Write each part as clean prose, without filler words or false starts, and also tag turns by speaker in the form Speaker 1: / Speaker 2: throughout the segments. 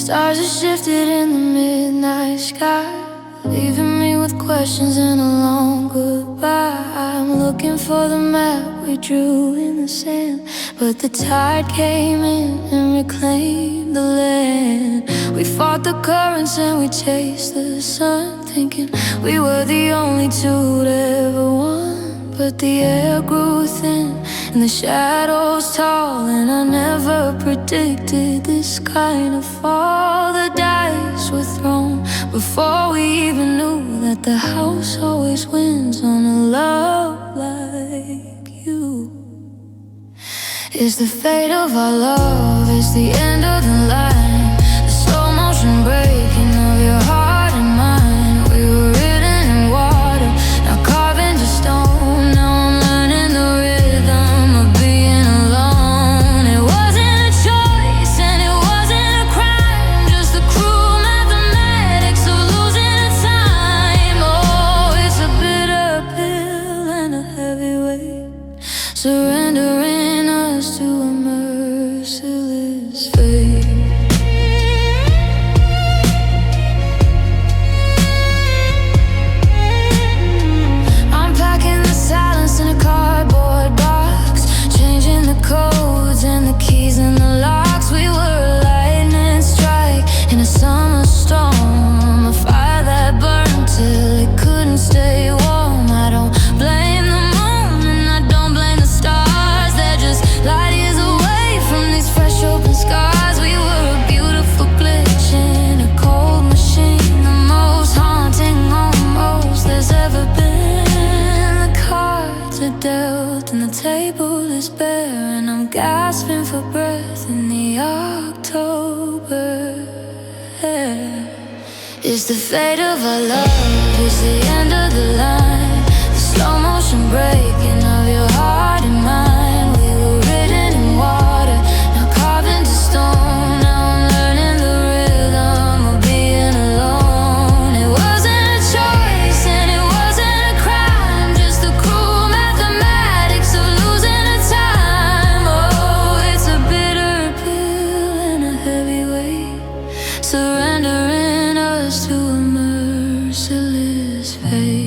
Speaker 1: Stars are shifted in the midnight sky, leaving me with questions and a long goodbye. I'm looking for the map we drew in the sand, but the tide came in and reclaimed the land. We fought the currents and we chased the sun, thinking we were the only two to ever won. But the air grew thin and the shadows tall, and I never predicted this kind of fall. The dice were thrown before we even knew that the house always wins on a love like you. Is the fate of our love, is the end of the line, the slow motion breaking of your heart and mine. We were written in water, now carved into stone. Now I'm learning the rhythm of being alone. It wasn't a choice and it wasn't a crime, just the cruel mathematics of losing the time. Oh, it's a bitter pill and a heavy weight, surrendering us to a merciless fate. I'm packing the silence in a cardboard box, changing the codes and the keys and the locks. We were a lightning strike in a summer storm, a fire that burned till it couldn't stay warm. I don't blame the moon and I don't blame the stars, they're just light years away from these fresh open scars. We were a beautiful glitch in a cold machine, the most haunting almost there's ever been. The cards are dealt and the table is bare, and I'm gasping for breath in the October air. Is the fate of our love, is the end of the line, the slow motion breaking of your heart and mine. We were written in water, now carved into stone. Now I'm learning the rhythm of being alone. It wasn't a choice and it wasn't a crime, just the cruel mathematics of losing the time. Oh, it's a bitter pill and a heavy weight, surrendering us to a merciless fate.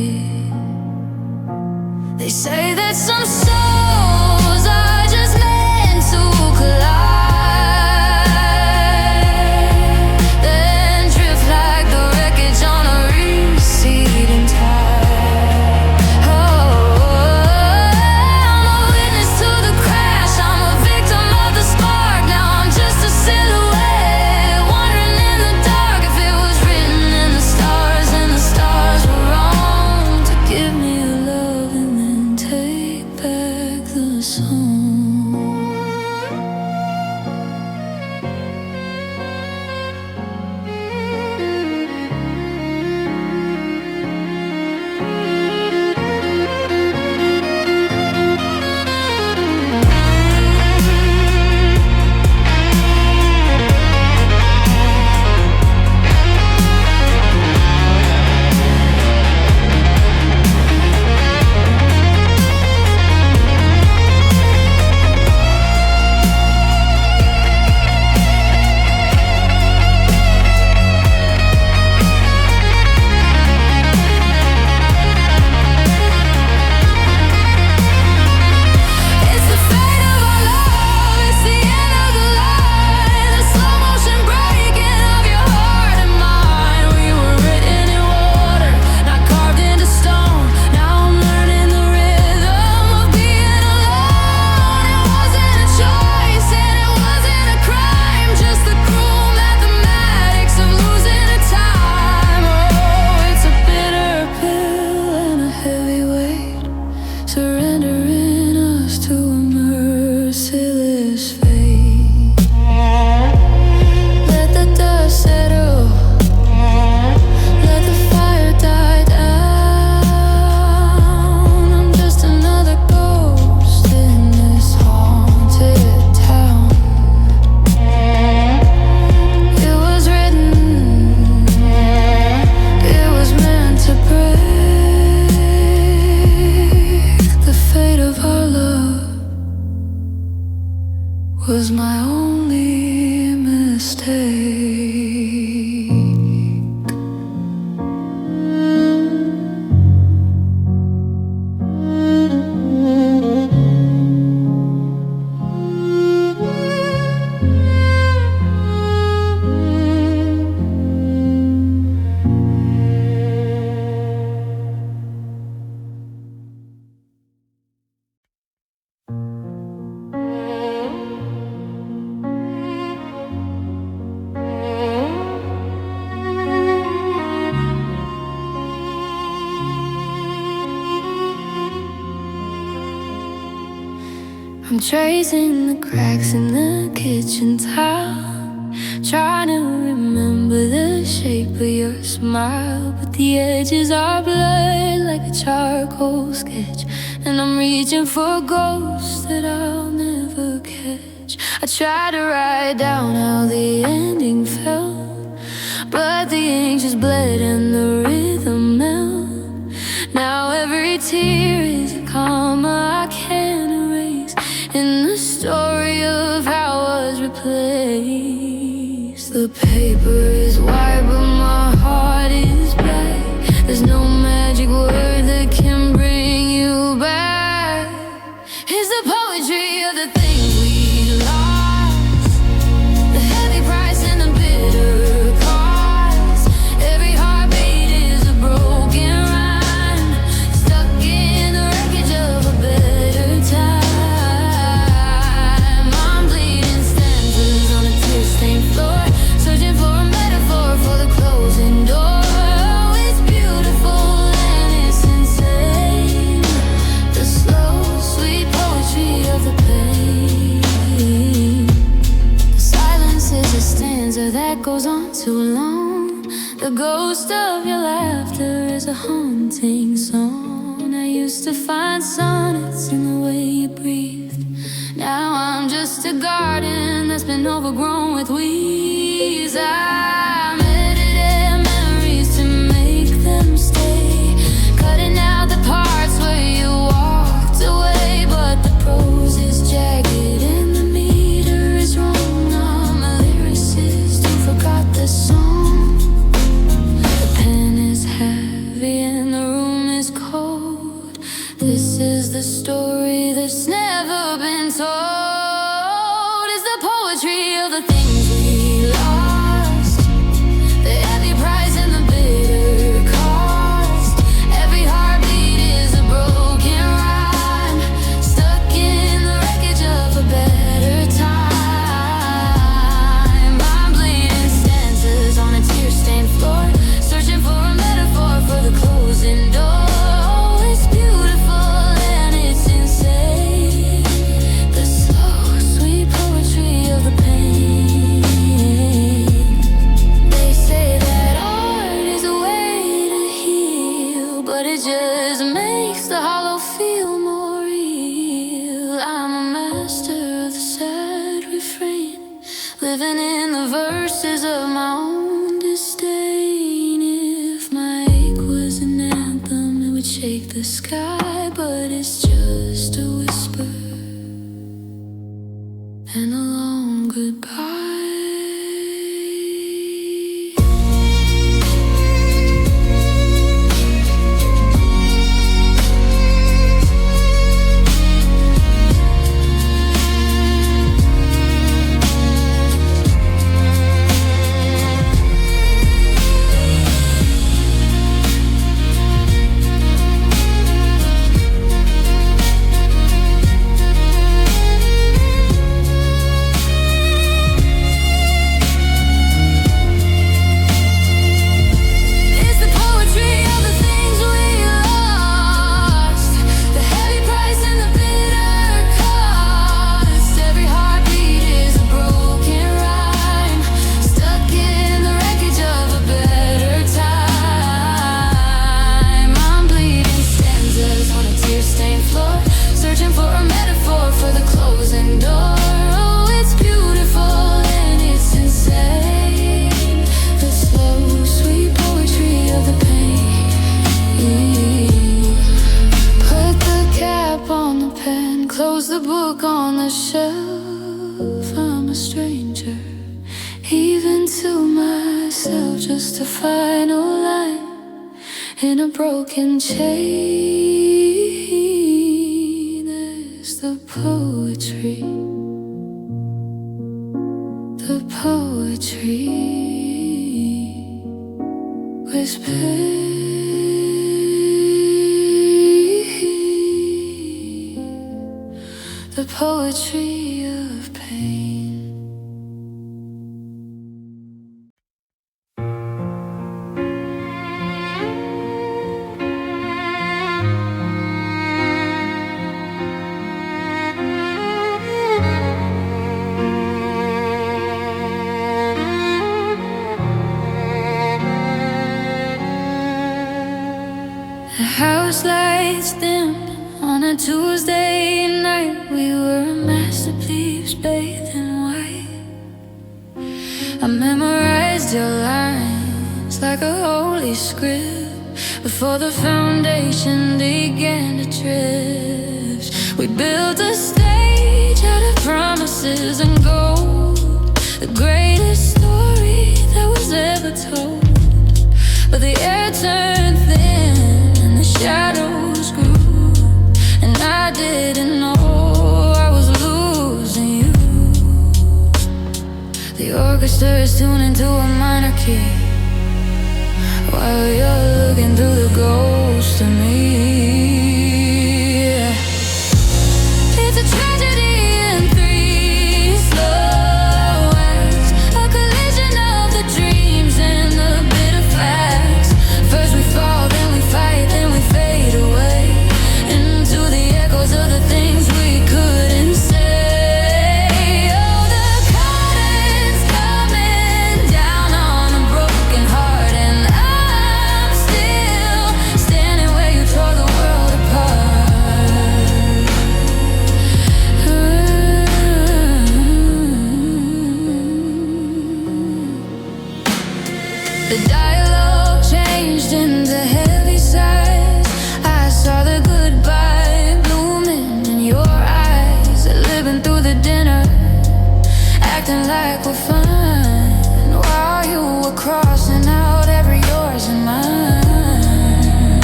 Speaker 1: I'm tracing the cracks in the kitchen tile, trying to remember the shape of your smile, but the edges are blurred like a charcoal sketch, and I'm reaching for ghosts that I'll never catch. I try to write down how the ending felt, but the ink just bled and the rhythm melt. Now every tear is a comma I can't erase in the story of how I was replaced. The paper is white but my heart is black. There's no magic word that can bring you back. It's the poetry of the things we lost, the heavy price and the bitter cost. Every heartbeat is a broken rhyme, stuck in the wreckage of a better time. I'm bleeding stanzas on a tear-stained floor, searching for a metaphor for the closing door. Oh, it's beautiful and it's insane, the slow, sweet poetry of the pain. The silence is a stanza that goes on too long. The ghost of your laughter is a haunting song. I used to find sonnets in the way you breathed. Now I'm just a garden that's been overgrown with weeds. I'm editing memories to make them stay, cutting out the parts where you walked away. But the prose is jagged and the meter is wrong. I'm a lyricist who forgot the song. The pen is heavy and the room is cold. This is the story that's never been told. It's the poetry of the things we lost, the heavy price and the bitter cost. Every heartbeat is a broken rhyme, stuck in the wreckage of a better time. I'm bleeding stanzas on a tear-stained floor, searching for a metaphor for the closing door. Oh, it's beautiful and it's insane, the slow, sweet poetry of the pain. They say that art is a way to heal, but it just makes the hollow feel more real. I'm a master of the sad refrain, living in the verses of my own disdain. If my ache was an anthem, it would shake the sky, but it's just a whisper and a long goodbye. It's the poetry of the things we lost, the heavy price and the bitter cost. Every heartbeat is a broken rhyme, stuck in the wreckage of a better time. I'm bleeding stanzas on a tear-stained floor, searching for a metaphor for the closing door. Oh, it's beautiful and it's insane, the slow, sweet poetry of the pain. Put the cap on the pen, close the book on the shelf. I'm a stranger, even to myself, just a final line in a broken chain. There's the poetry, the poetry with pain, the poetry of pain. lights dimmed on a Tuesday night. We were a masterpiece bathed in white. I memorized your lines like a holy script before the foundation began to drift. We built a stage out of promises and gold, the greatest story that was ever told. But the air turned thin and the shadows grew, and I didn't know I was losing you. The orchestra is tuning to a minor key while you're looking through the ghost of me. It's a tragedy in three slow acts, a collision of the dreams and the bitter facts. First we fall, then we fight, then we fade away into the echoes of the things we couldn't say. Oh, the curtain's coming down on a broken heart, and I'm still standing where you tore the world apart. The dialogue changed into heavy sighs. I saw the goodbye blooming in your eyes, living through the dinner, acting like we're fine, while you were crossing out every yours and mine.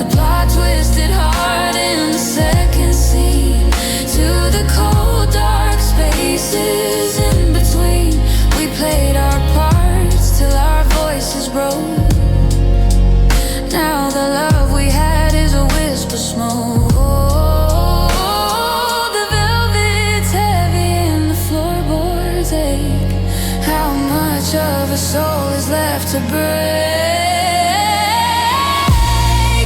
Speaker 1: The plot twisted hard in the second scene, to the cold dark spaces in between. We played our parts till our voices broke. Now the love we had is a wisp of smoke. Oh, the velvet's heavy and the floorboards ache. How much of a soul is left to break?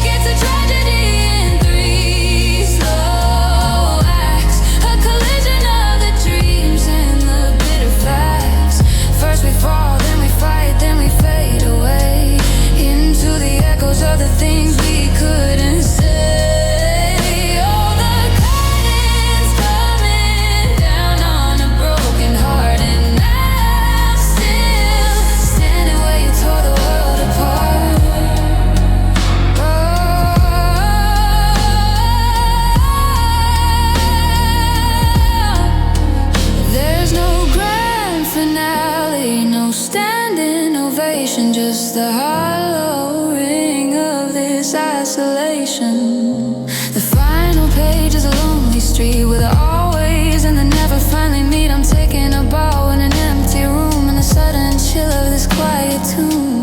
Speaker 1: It's a tragedy in three slow acts, a collision of the dreams and the bitter facts. First we fall, then we fight, then we fade away into the echoes of the things we couldn't say. Oh, the curtain's coming down on a broken heart, and I'm still standing where you tore the world apart. Oh, there's no grand finale, no standing ovation, just the hollow ring of this isolation. The final page is a lonely street with the always and the never finally meet. I'm taking a bow in an empty room in the sudden chill of this quiet tune.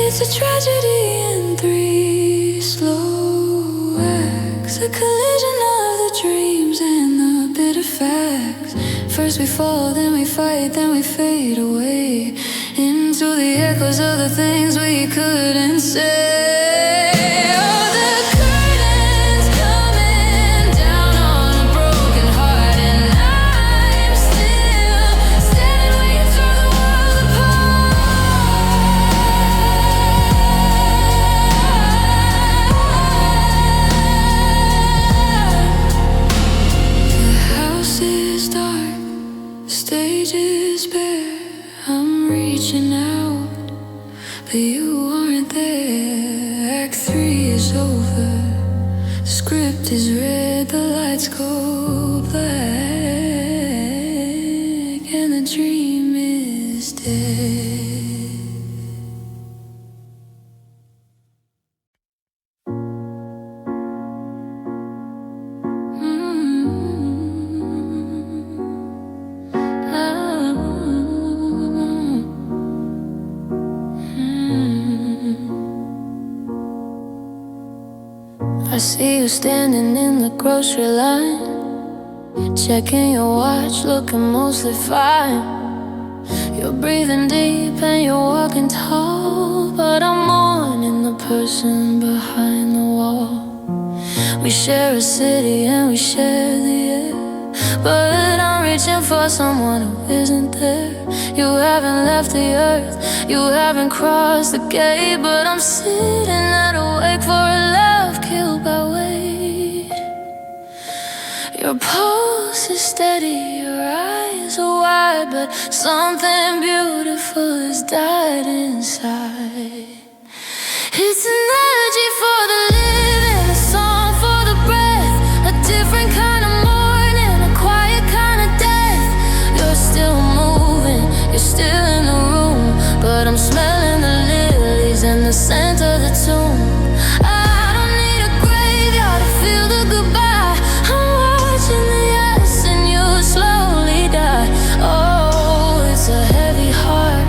Speaker 1: It's a tragedy in three slow acts, a collision of the dreams and the bitter facts. First we fall, then we fight, then we fade away into the echoes of the things we couldn't say. Oh, the curtain's coming down on a broken heart, and I'm still standing where you tore the world apart. The house is dark, the stage is bare. I'm reaching out, but you aren't there. Act 3 is over, the script is read, the lights go black, and the dream is dead. I I see you standing in the grocery line, checking your watch, looking mostly fine. You're breathing deep and you're walking tall, but I'm mourning the person behind the wall. We share a city and we share the air, but I'm reaching for someone who isn't there. You haven't left the earth, you haven't crossed the gate, but I'm sitting at awake for a love killed by weight. Your pulse is steady, your eyes are wide, but something beautiful has died inside. It's an elegy for the living, a song for the breath, a different kind of morning, a quiet kind of death. You're still moving, you're still in the room, but I'm smelling the lilies and the scent of the tomb. I don't need a graveyard to feel the goodbye. I'm watching the yes and you slowly die. Oh, it's a heavy heart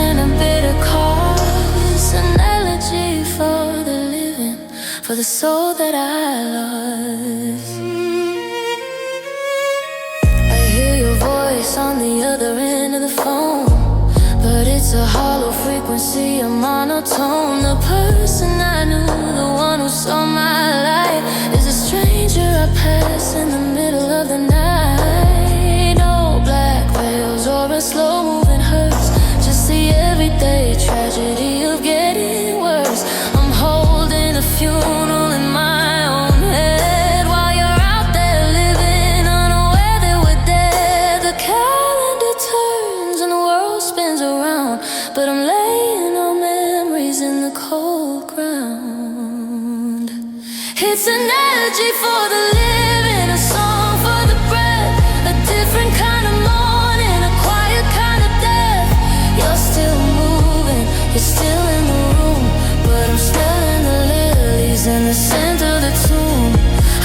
Speaker 1: and a bitter cause, an elegy for the living, for the soul that I lost. I hear your voice on the other end of the phone, but it's a hollow frequency, a monotone. The person I knew, the one who saw my light, is a stranger I pass in the middle of the night. No black veils or a slow-moving hearse, just the everyday tragedy of getting worse. I'm holding a funeral in my own head while you're out there living unaware that we're dead. The calendar turns and the world spins around, but I'm laying on memories in the cold ground. It's an elegy for the living, a song for the breath, a different kind of morning, a quiet kind of death. You're still moving, you're still in the room, but I'm smelling the lilies and the scent of the tomb.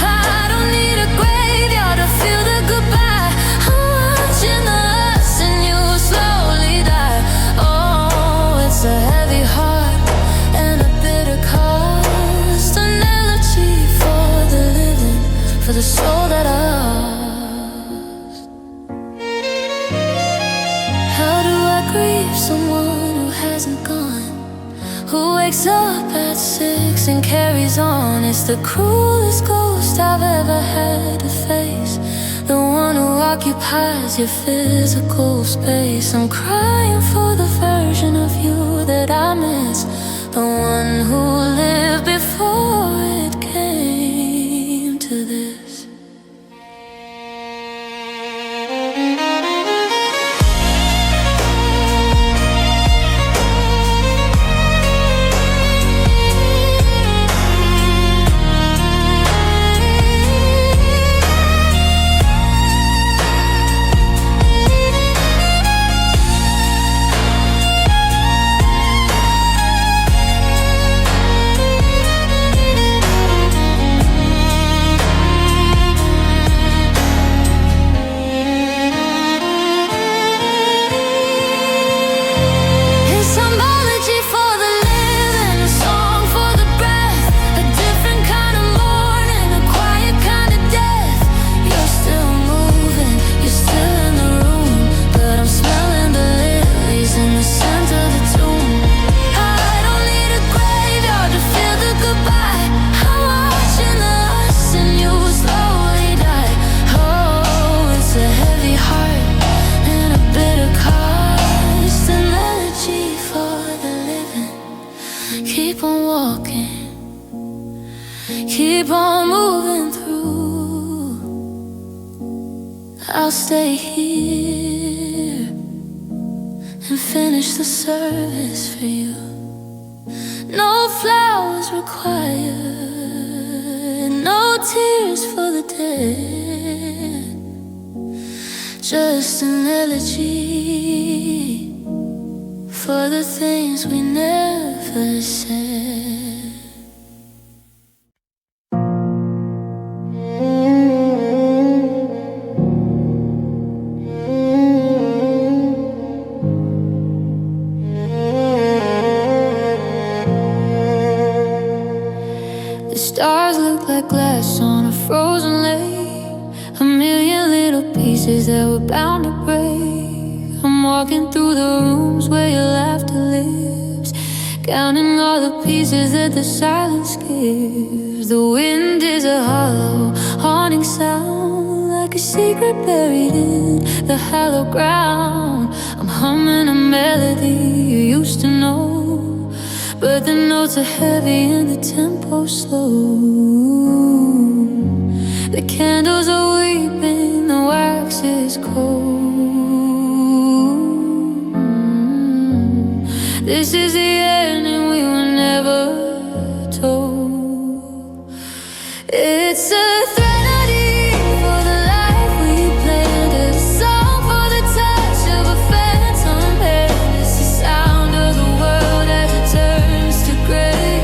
Speaker 1: I don't need a graveyard to feel the goodbye. I'm watching the us and you slowly die. Oh, it's a heavy heart and a bitter cost, an elegy for the living, for the soul that I lost. How do I grieve someone who hasn't gone, who wakes up at 6 and carries on? It's the cruelest ghost I've ever had to face, the one who occupies your physical space. I'm crying for the version of you that I miss, the one who lived before it came to this. Keep on walking, keep on moving through. I'll stay here and finish the service for you. No flowers required, no tears for the dead, just an elegy for the things we never said. stars look like glass on a frozen lake, a million little pieces that were bound to break. I'm walking through the rooms where your laughter lives, counting all the pieces that the silence gives. The wind is a hollow, haunting sound, like a secret buried in the hollow ground. I'm humming a melody you used to know, but the notes are heavy and the tempo's slow. The candles are weeping, the wax is cold. This is the end and we were never told. It's a threnody for the life we planned, a song for the touch of a phantom hand. It's the sound of the world as it turns to gray.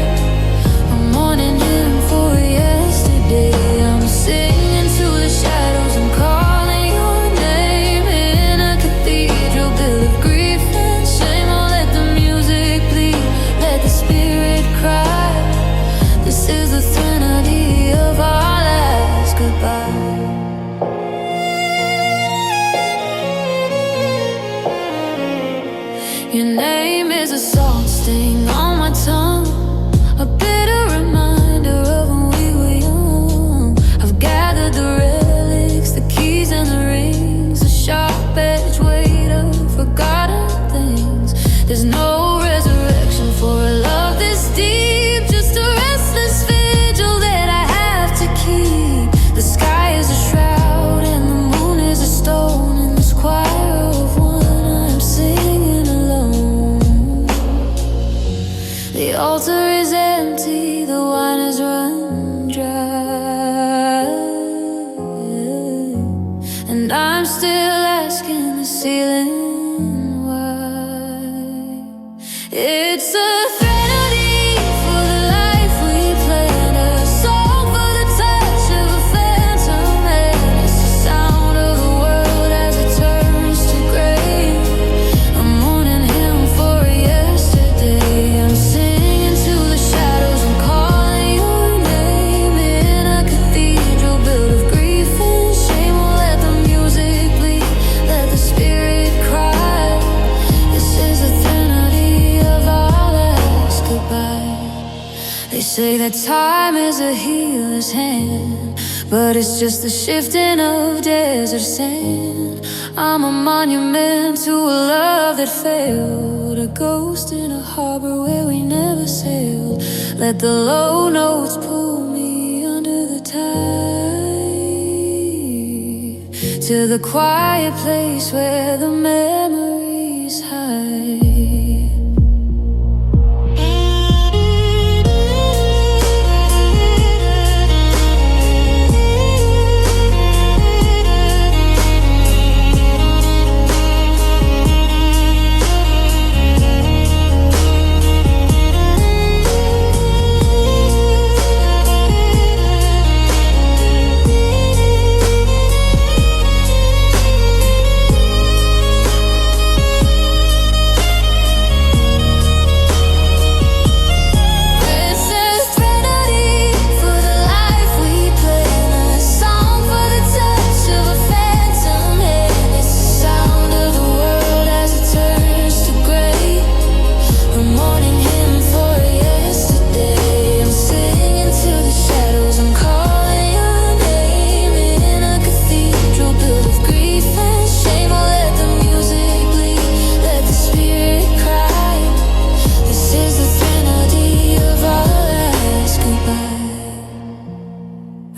Speaker 1: I'm mourning him for yesterday. I'm singing to the shadows and calling your name in a cathedral built of grief and shame. Oh, let the music bleed, let the spirit cry. This is the threnody of our last goodbye. Your name is a salt stain on my tongue, a bitter reminder of when we were young. I've gathered the relics, the keys and the rings, the sharp edge weight of forgotten things. There's no resurrection for a love this deep, just a restless vigil that I have to keep. The sky is a shroud and the moon is a stone. In this choir of one, I'm singing alone. The altar is empty, the wine has run dry, and I'm still asking the ceiling why. It's a threnody for the life we planned, a song for the touch of a phantom hand. It's the sound of the world as it turns to gray. I'm mourning him for yesterday. I'm singing to the shadows and calling your name in a cathedral built of grief and shame. Oh, let the music bleed, let the spirit cry. This is the threnody of our last goodbye. They say that time is a healer's hand, but it's just the shifting of desert sand. I'm a monument to a love that failed, a ghost in a harbor where we never sailed. Let the low notes pull me under the tide to the quiet place where the memories hide.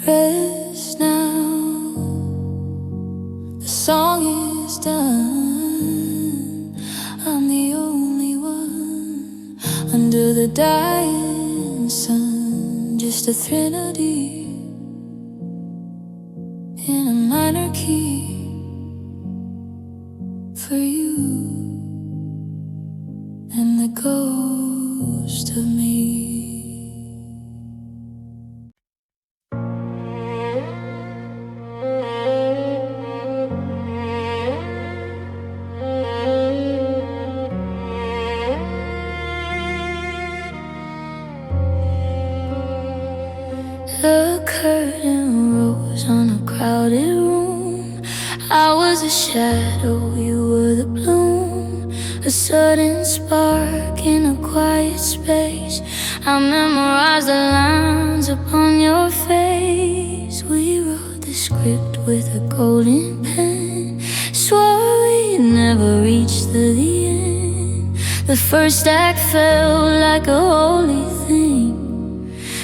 Speaker 1: Rest now, the song is done. I'm the only one under the dying sun, just a threnody in a minor key for you and the ghost of me. curtain rose on a crowded room. I was a shadow, you were the bloom. A sudden spark in a quiet space. I memorized the lines upon your face. We wrote the script with a golden pen. Swore we'd never reach the end. The first act felt like a holy thing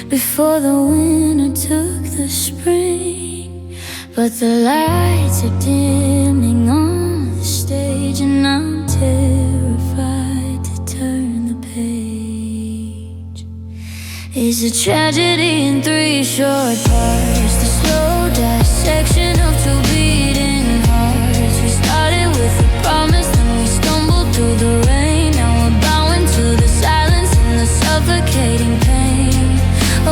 Speaker 1: before the winter took the spring. But the lights are dimming on the stage, and I'm terrified to turn the page. It's a tragedy in 3 short parts, the slow dissection of 2 beating hearts. We started with a promise, then we stumbled through the rain. Now we're bowing to the silence and the suffocating pain.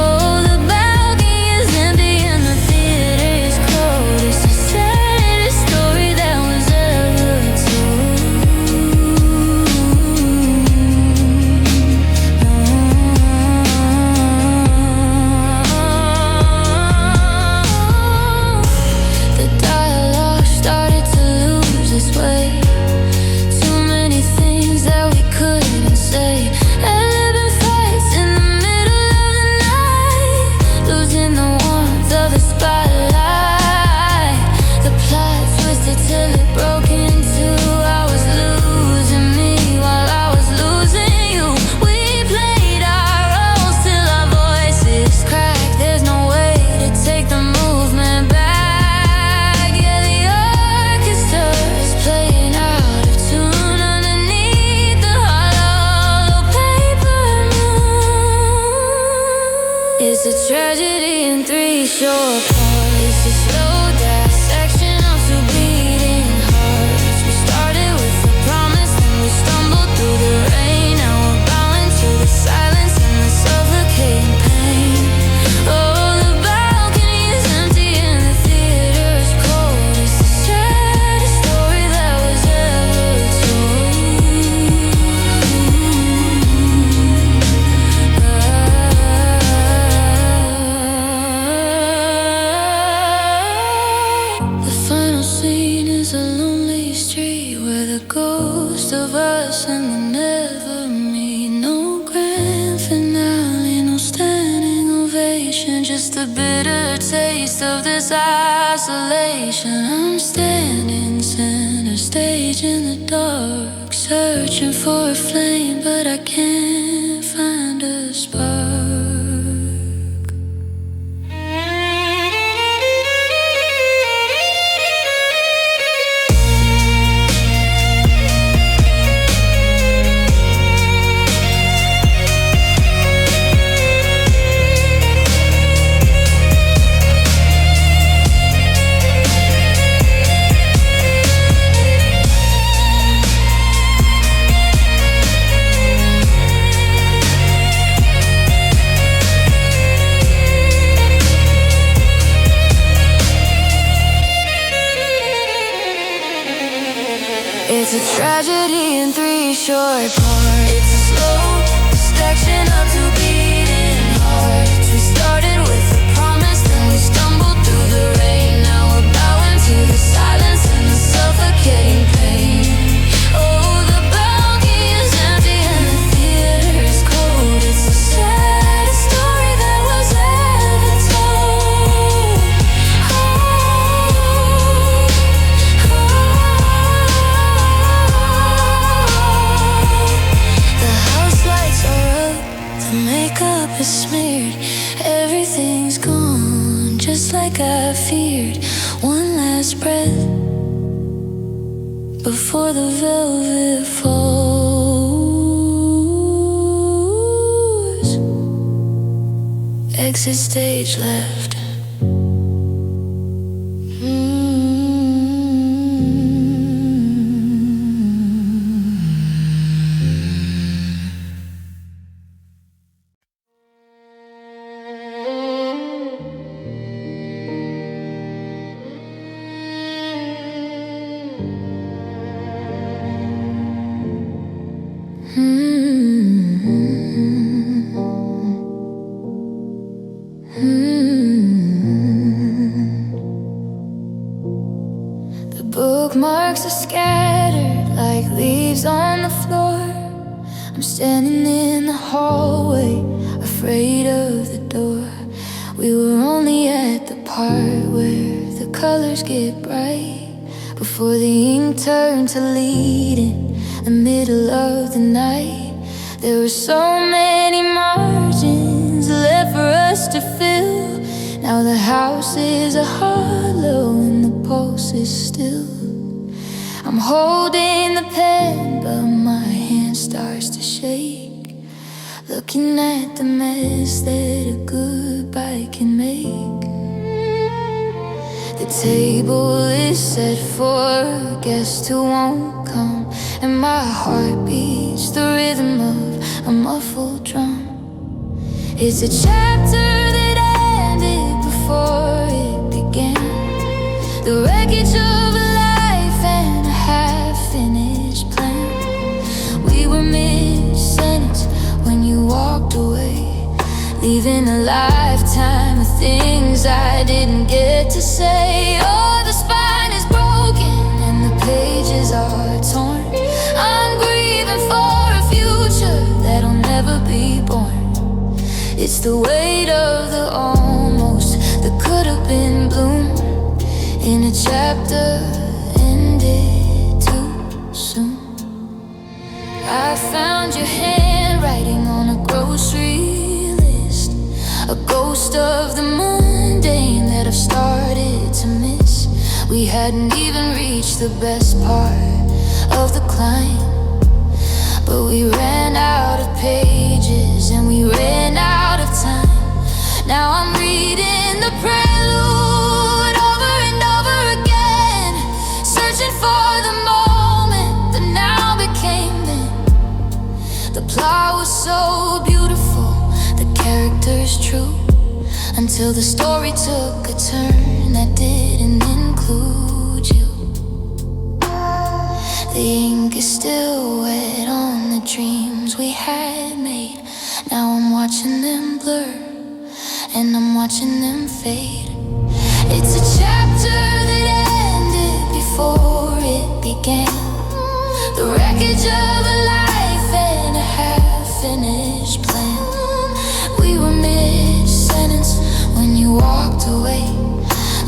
Speaker 1: Oh, the balcony is empty and the theater is cold. It's the saddest story that was ever told. The dialogue started to lose its way. Too many things that we couldn't say. Eleven fights in the middle of the night, losing the warmth of the spotlight. The plot twisted till it broke in two. I was losing me while I was losing you. We played our roles till our voices cracked. There's no way to take the movement back. Yeah, the orchestra is playing out of tune underneath the hollow paper moon. It's a tragedy in 3 short parts. It's a slow dissection of 2 beating hearts. We started with a promise, then we stumbled through the rain. Now we're bowing to the silence and the suffocating pain. Oh, the balcony is empty and the theater is cold. It's the saddest story that was ever told. The final scene is a lonely street where the ghost of us and the never meet. No grand finale, no standing ovation, just a bitter taste of this isolation. I'm standing center stage in the dark, searching for a flame, but I can't find a spark. It's a tragedy in 3 short parts. It's a slow dissection of 2 beating hearts. We started with a promise, then we stumbled through the rain. Now we're bowing to the silence and the suffocating pain. Oh, the balcony is empty and the theater is cold. It's the saddest story that was ever told. The house lights are up, the makeup is smeared. Everything's gone, just like I feared. One last breath before the velvet falls. Exit stage left. Mm-hmm. I'm standing in the hallway, afraid of the door. We were only at the part where the colors get bright, before the ink turned to lead in the middle of the night. There were so many margins left for us to fill. Now the house is a hollow and the pulse is still. I'm holding the pen, but my hand starts to shake, looking at the mess that a goodbye can make. The table is set for a guest who won't come, and my heart beats the rhythm of a muffled drum. It's a chapter that ended before it began, the wreckage of a life and a half-finished plan. We were mid-sentence when you walked away, leaving a lifetime of things I didn't get to say. Oh, the spine is broken and the pages are torn. I'm grieving for a future that'll never be born. It's the weight of the almost that could have been bloom in a chapter ended too soon. I found your handwriting on a grocery list, a ghost of the mundane that I've started to miss. We hadn't even reached the best part of the climb, but we ran out of pages and we ran out of time. Now I'm reading the prelude over and over again, searching for the moment that now became then. The plot was so beautiful, the characters true, until the story took a turn that didn't include you. The ink is still wet on the dreams we had made. Now I'm watching them blur and I'm watching them fade. It's a chapter that ended before it began, the wreckage of a life and a half-finished plan. We were mid-sentence when you walked away,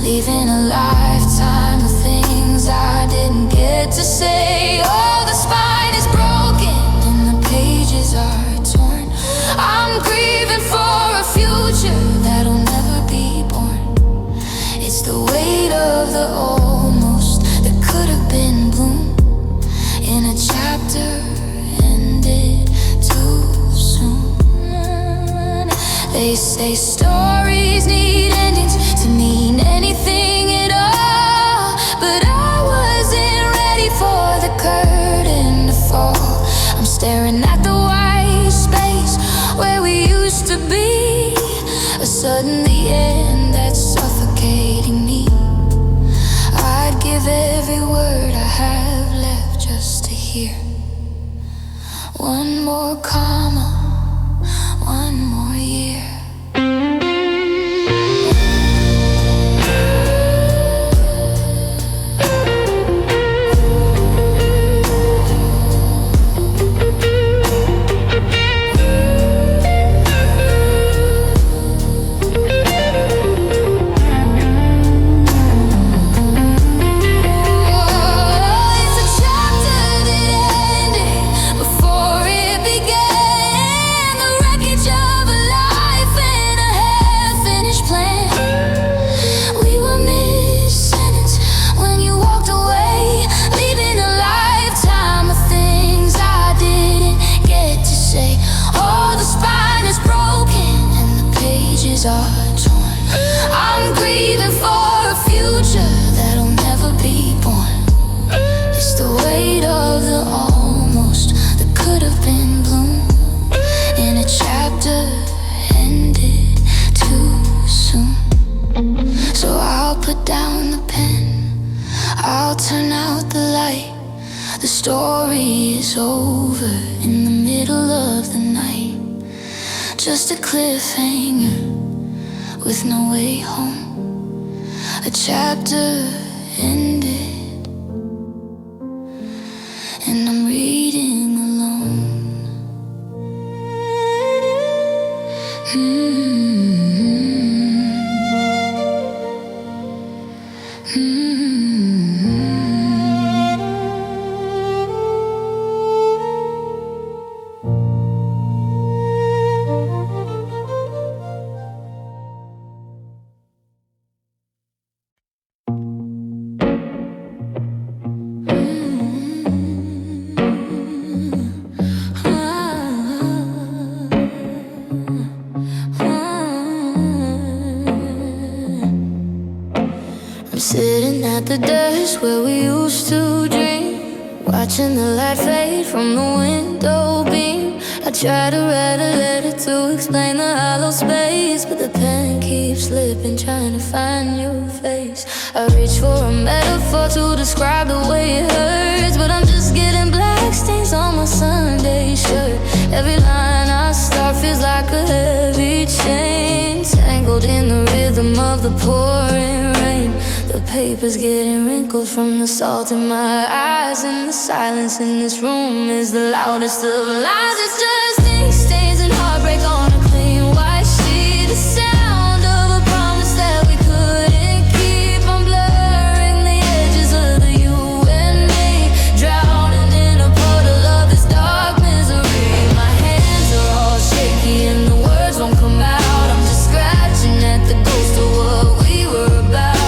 Speaker 1: leaving a lifetime of things I didn't get to say. Oh, the spine is broken and the pages are torn. I'm grieving for a future that'll never be born. It's the weight of the almost that could have been bloom in a chapter ended too soon. They say stories need endings to mean anything at all, but I wasn't ready for the curtain to fall. I'm staring at the white space where we used to be, a sudden the end that's suffocating me. I'd give every word I have left just to hear one more comma, one more year. I'm grieving for a future that'll never be born. It's the weight of the almost that could have been bloom in a chapter ended too soon. So I'll put down the pen, I'll turn out the light. The story is over in the middle of the night, just a cliffhanger with no way home. A chapter ended and I'm reading alone. place where we used to dream, watching the light fade from the window beam. I try to write a letter to explain the hollow space, but the pen keeps slipping, trying to find your face. I reach for a metaphor to describe the way it hurts, but I'm just getting black stains on my Sunday shirt. Every line I start feels like a heavy chain, tangled in the rhythm of the pouring rain. The paper's getting wrinkled from the salt in my eyes, and the silence in this room is the loudest of lies. It's just ink stains and heartbreak on a clean white sheet. The sound of a promise that we couldn't keep. I'm blurring the edges of the you and me, drowning in a puddle of this dark misery. My hands are all shaky and the words won't come out. I'm just scratching at the ghost of what we were about.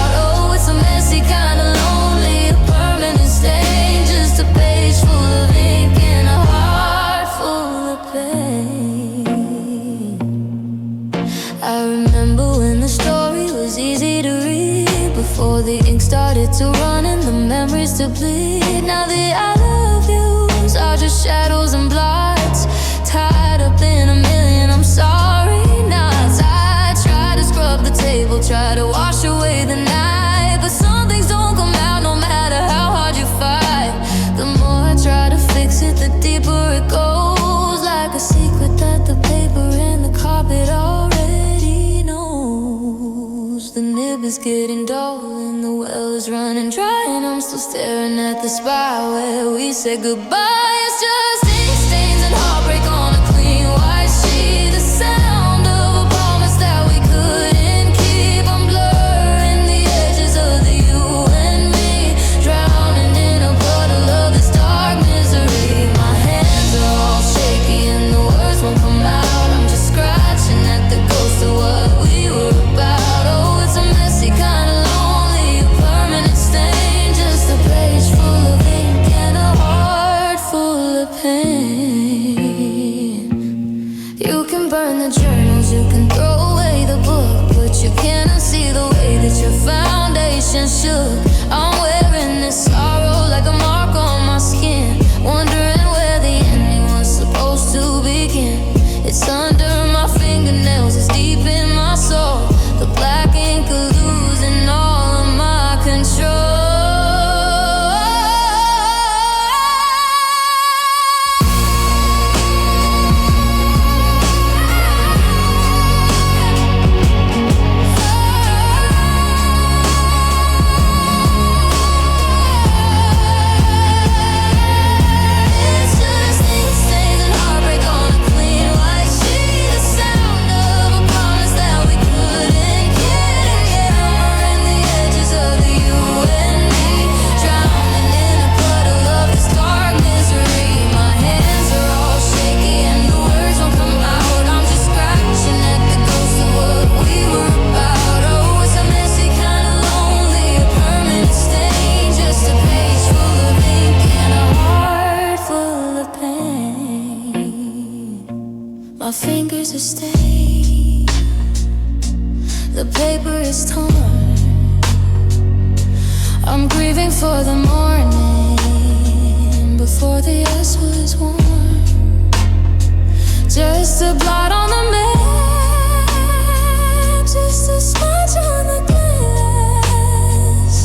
Speaker 1: Before the ink started to run and the memories to bleed, now the I love yous are just shadows and blots, tied up in a million I'm sorry knots. I try to scrub the table, try to wash away the night, but some things don't come out no matter how hard you fight. The more I try to fix it, the deeper it goes, like a secret that the paper and the carpet already knows. The nib is getting dull and the well is running dry, and I'm still staring at the spot where we said goodbye. It's just ink stains and heartbreak on a clean white sheet. The sound of a promise that we couldn't keep. I'm blurring the edges of the you and me, drowning in a puddle of this dark misery. My hands are all shaky and the words won't come out. I'm just scratching at the ghost of what we were about. Oh, it's a messy kind of lonely, a permanent stain, just a page full of ink and a heart full of pain. You can burn the journals, you can throw away the book, but you cannot see the way that your foundation shook. I'm wearing this sorrow like a mark on my skin, wondering where the ending was supposed to begin. It's under my fingernails, it's deep in my soul. The black ink losing all of my control. It's just ink stains and heartbreak on a clean white sheet. The sound of a promise that we couldn't keep. Hammering the edges of the you and me, drowning in a puddle of this dark misery. My hands are all shaky and the words won't come out. I'm just scratching at the ghost of what we were about. Oh, it's a messy kind of lonely, a permanent stain, just a page full of ink and a heart full of pain. My fingers are stained, the paper is torn. I'm grieving for the morning before the ice was warm. Just a blot on the map, just a smudge on the glass,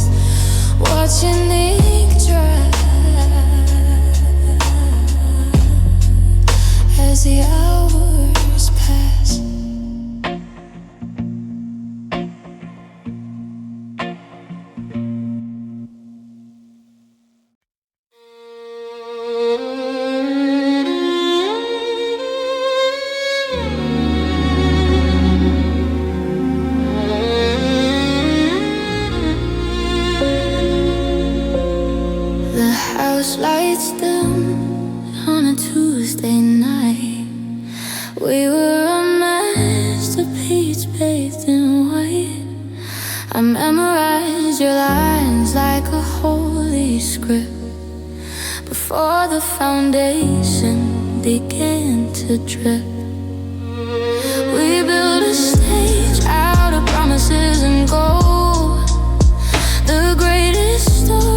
Speaker 1: watching the ink dry as the hours pass. The house lights dim on a Tuesday night. We were a masterpiece bathed in white. I memorized your lines like a holy script before the foundation began to drip. We built a stage out of promises and gold, the greatest story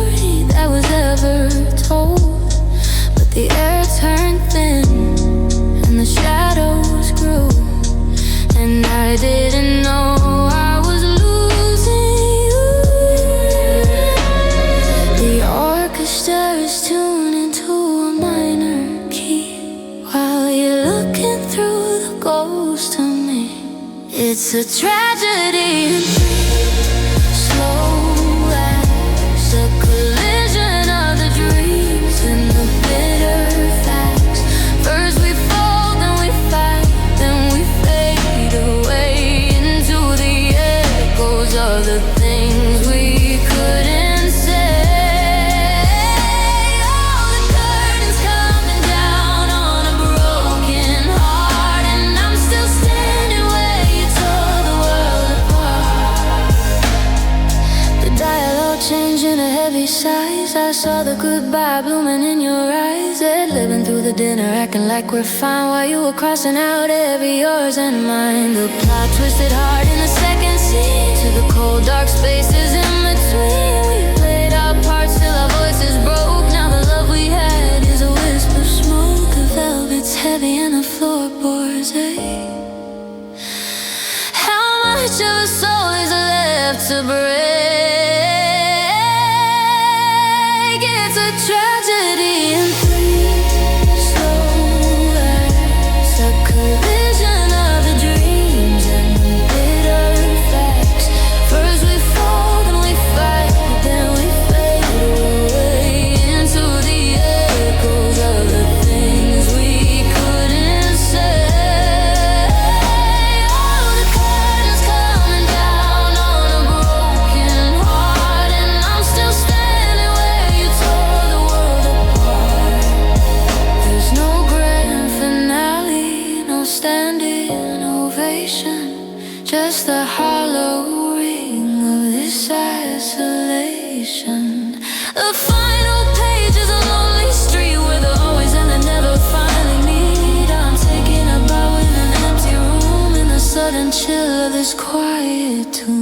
Speaker 1: It's a tragedy in slow acts, a collision of the dreams and the bitter facts. First we fall, then we fight, then we fade away into the echoes of the things we couldn't say. Oh, the curtain's coming down on a broken heart, and I'm still standing where you tore the world apart. The dialogue changed in a heavy sighs. I saw the goodbye blooming in your eyes. Ed living through the dinner, acting like we're fine, while you were crossing out every yours and mine. The plot twisted hard in the second scene, to the cold dark spaces in between. We played our parts till our voices broke. Now the love we had is a wisp of smoke. The velvet's heavy and the floorboards ache. How much of a soul is left to break? It's a tragedy in three slow acts, a collision of the dreams and the bitter facts. First we fall, then we fight, then we fade away into the echoes of the things we couldn't say. Oh, the curtain's coming down on a broken heart, and I'm still standing where you tore the world apart. There's no grand finale, no standing ovation, just the hollow ring of this isolation. The final page is a lonely street where the always and the never finally meet. I'm taking a bow in an empty room in the sudden chill of this quiet tomb.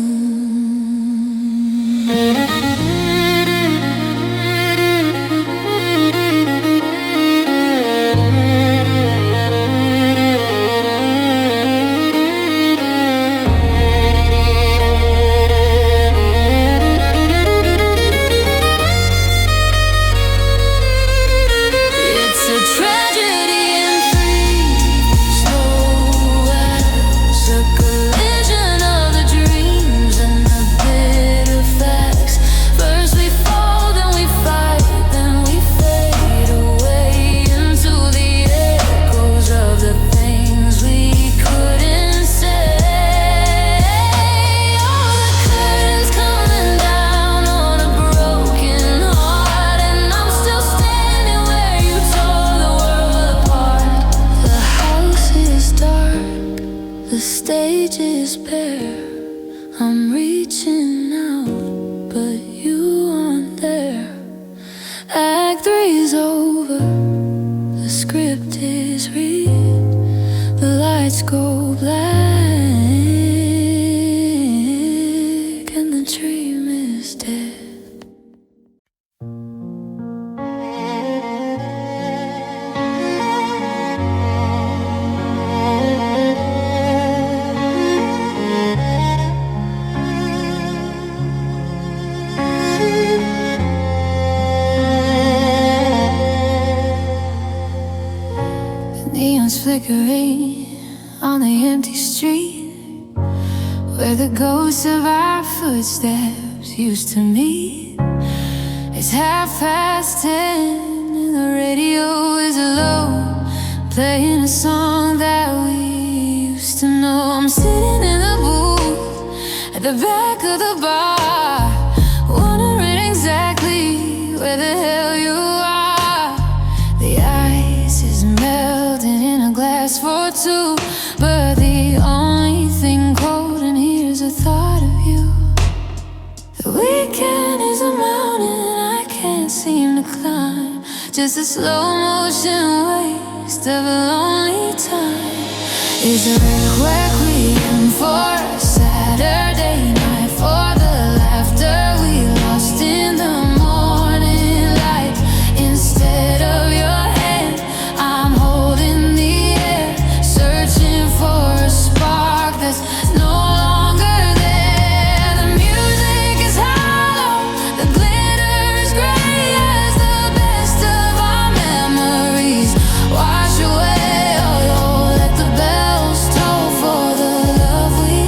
Speaker 1: It's a tragedy in three slow acts, a collision of the dreams and the bitter facts. First we fall, then we fight, then we fade away into the echoes of the things we couldn't say. Oh, the curtain's coming down on a broken heart, and I'm still standing where you tore the world apart. The house is dark, the stage is bare. I'm reaching out, but you aren't there. Act three's over, the script is read, the lights go black, and the dream is dead. Neon's flickering on the empty street, where the ghosts of our footsteps used to meet. It's 10:30 and the radio is low, playing a song that we used to know. I'm sitting in the booth at the back of the bar, wondering exactly where the hell you are. The ice is melting in a glass for two, but the only thing cold in here is the thought of you. The weekend is a mountain I can't seem to climb, just a slow motion waste of a lonely time. It's a requiem for a Saturday night, for the laughter we lost in the morning light. Instead of your hand, I'm holding the air, searching for a spark that's no longer there. The music is hollow, the glitter is gray as the best of our memories wash away. Oh, let the bells toll for the love we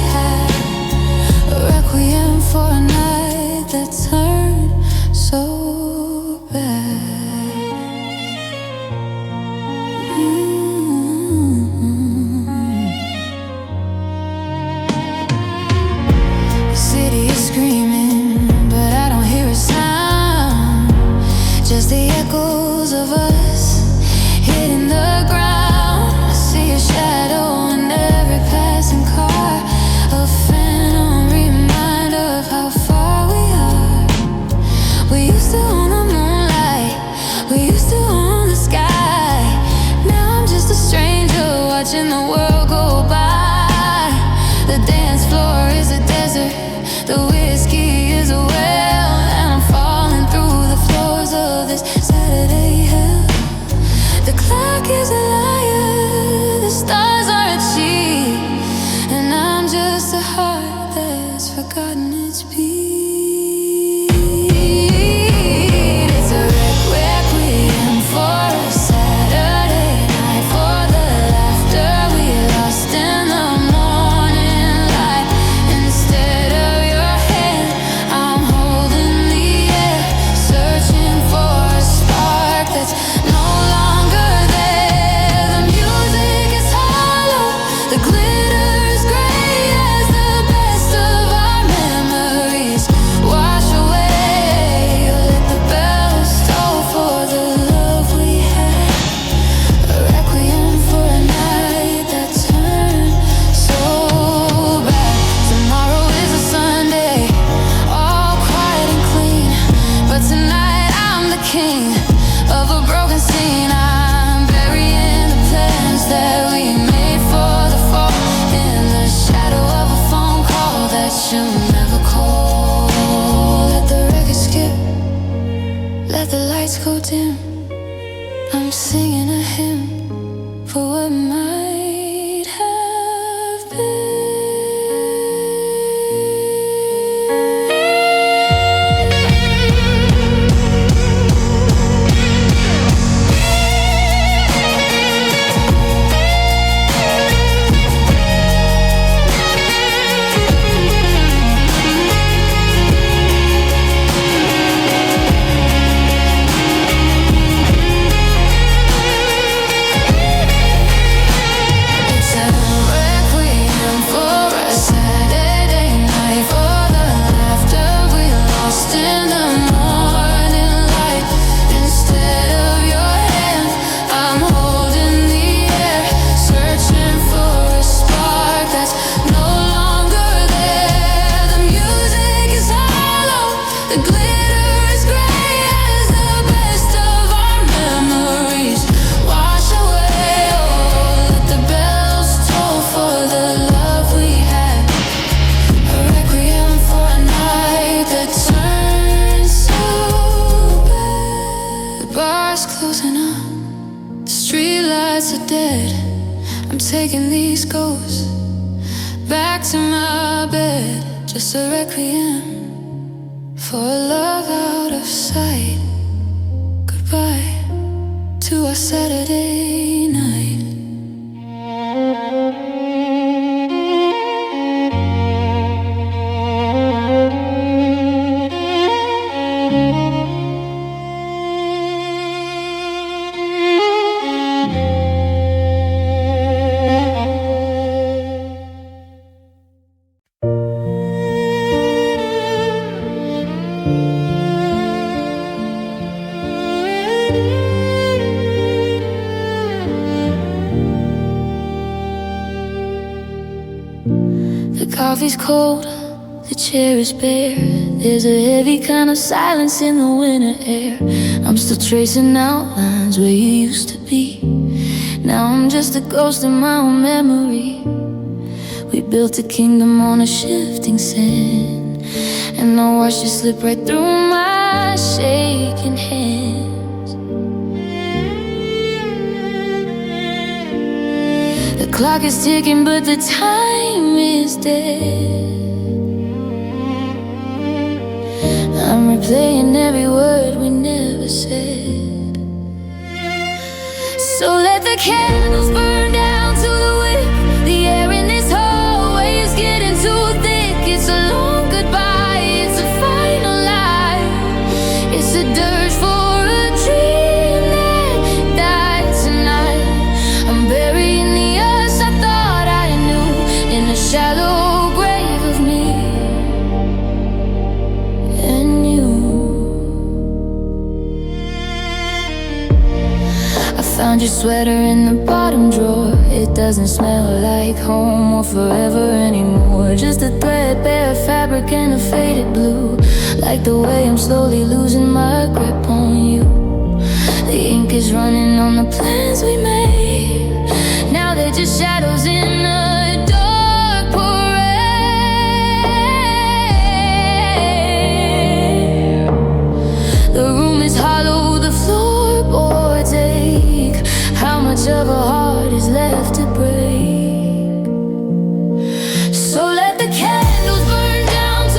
Speaker 1: forgotten its beat. It's a requiem for a Saturday night, for the laughter we lost in the morning light. Instead of your hand, I'm holding the air, searching for a spark that's no longer there. The music is hollow, the glitter is gray as the best of our memories wash away. Let the bells toll for the love we had, a requiem for a night that turned so bad. Tomorrow is a Sunday, all quiet and clean, but tonight I'm the king of a broken scene. I'm burying the plans that we made for the fall, in the shadow of a phone call that you'll never call. Let the record skip, let the lights go dim. I'm singing a hymn for what might have been. It's a requiem for a Saturday night, for the laughter we lost in the morning light. Instead of your hand, I'm holding the air, searching for a spark that's no longer there. The music is hollow, the glitter is gray as the best of our memories wash away. Oh, let the bells toll for the love we had, a requiem for a night that turned so bad. The bar's closing up, the streetlights are dead. I'm taking these ghosts back to my bed, just a requiem for a love out of sight. Goodbye to our Saturday night. The coffee's cold, the chair is bare. There's a heavy kind of silence in the winter air. I'm still tracing outlines where you used to be. Now I'm just a ghost in my own memory. We built a kingdom on a shifting sand, and I watched you slip right through my shaking hands. The clock is ticking, but the time is dead. I'm replaying every word we never said. So let the candles burn down to the wick. The air in this hallway is getting too thick. It's a long goodbye, it's a final lie. It's a dirge for a dream that died tonight. I'm burying the us I thought I knew in a shallow grave of me and you. I found your sweater in the bottom drawer. It doesn't smell like home or forever anymore. Just a threadbare fabric and a faded blue. Like the way I'm slowly losing my grip on you. The ink is running on the plans we made. Now they're just shadows in a dark parade. The room is hollow, the floorboards ache. How much of a heart is left to break? So let the candles burn down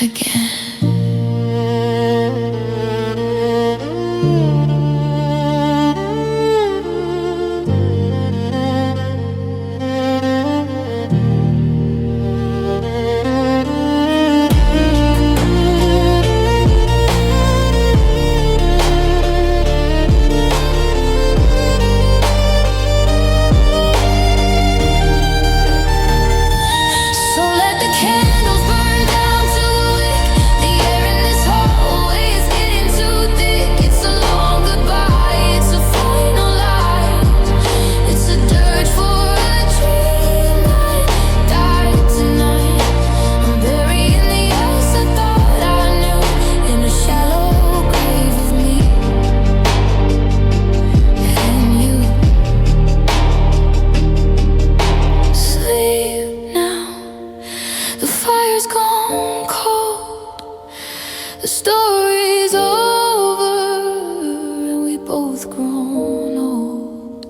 Speaker 1: again.
Speaker 2: The story's over and we both grown old.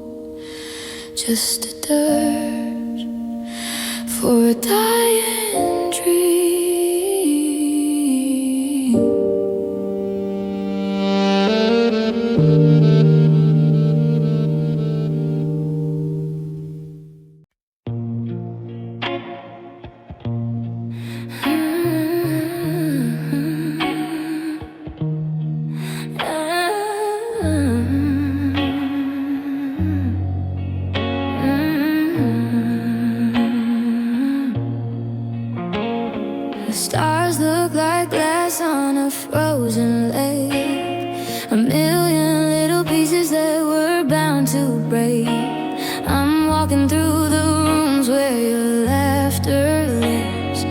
Speaker 2: Just a dirge for a dying dream. The stars look like glass on a frozen lake, a million little pieces that were bound to break. I'm walking through the rooms where your laughter lives,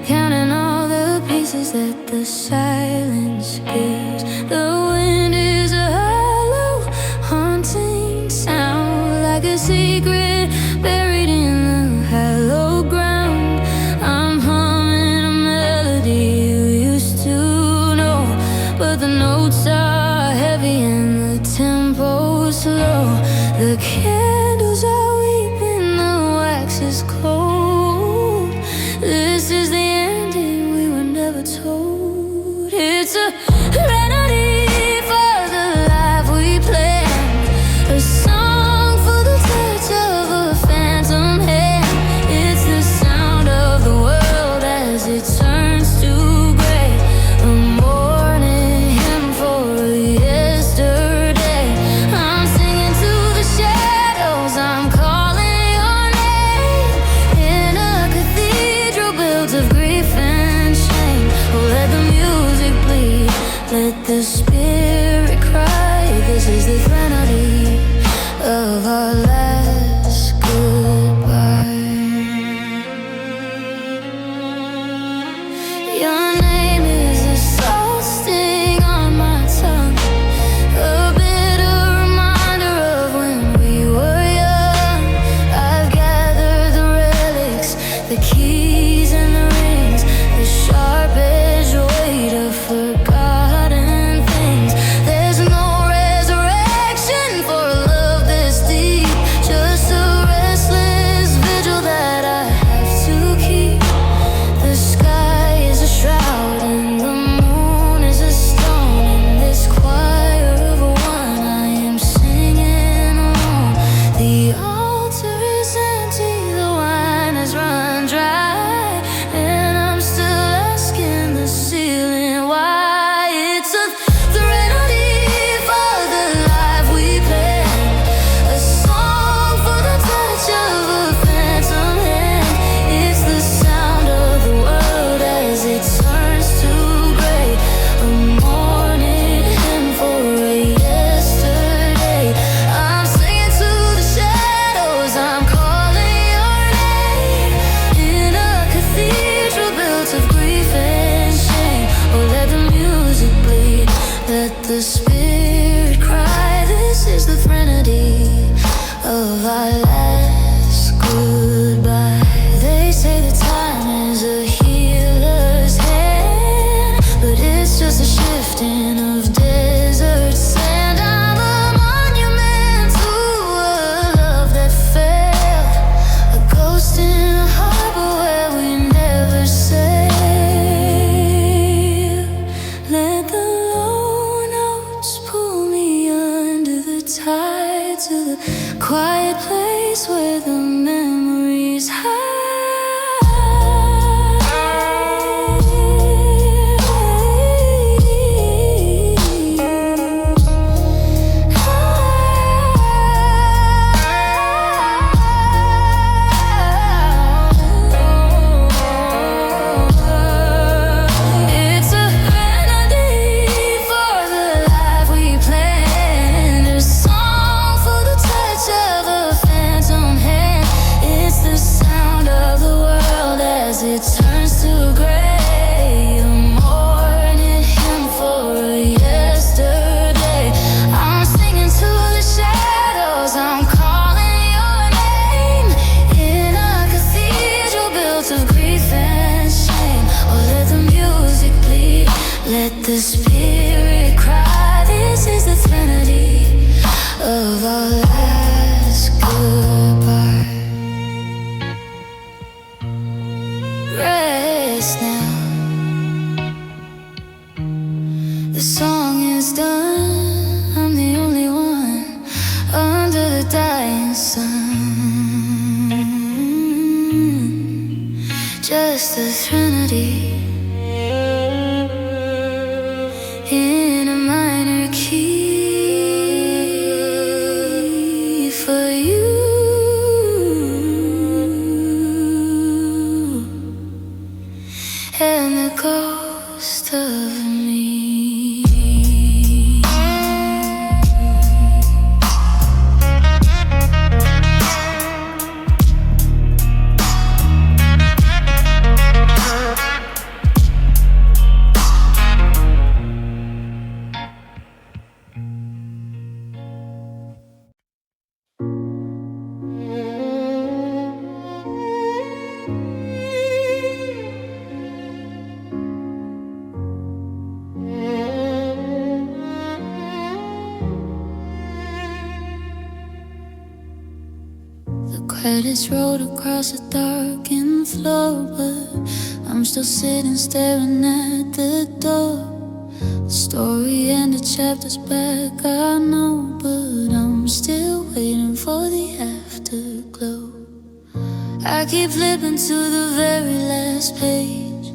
Speaker 2: counting all the pieces that the silence gives. The wind is a hollow, haunting sound, like a secret buried in the hallowed ground. I'm humming a melody you used to know, but the notes are heavy and the tempo's slow. The candles are weeping, the wax is cold. This is the ending we were never told. It's a remedy for the life we planned, a song for the touch of a phantom hand. It's the sound of the world as it turns to gray, a morning hymn for yesterday. I'm singing to the shadows, I'm calling your name, in a cathedral built of grief and shame. Oh, let the music bleed, the spirit cry. This is the Threnody of our last goodbye. Rest now. The song is done. I'm the only one under the dying sun. Just a Threnody in a minor key for you, and the ghost of me.
Speaker 1: Credits rolled across the darkened floor, but I'm still sitting staring at the door. The story ended chapters back, I know, but I'm still waiting for the afterglow. I keep flipping to the very last page,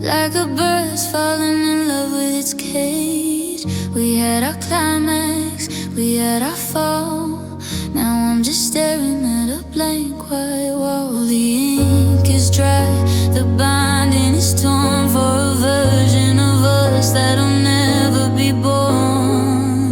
Speaker 1: like a bird's falling in love with its cage. We had our climax, we had our fall. Now I'm just staring at a blank white wall. The ink is dry, the binding is torn for a version of us that'll never be born.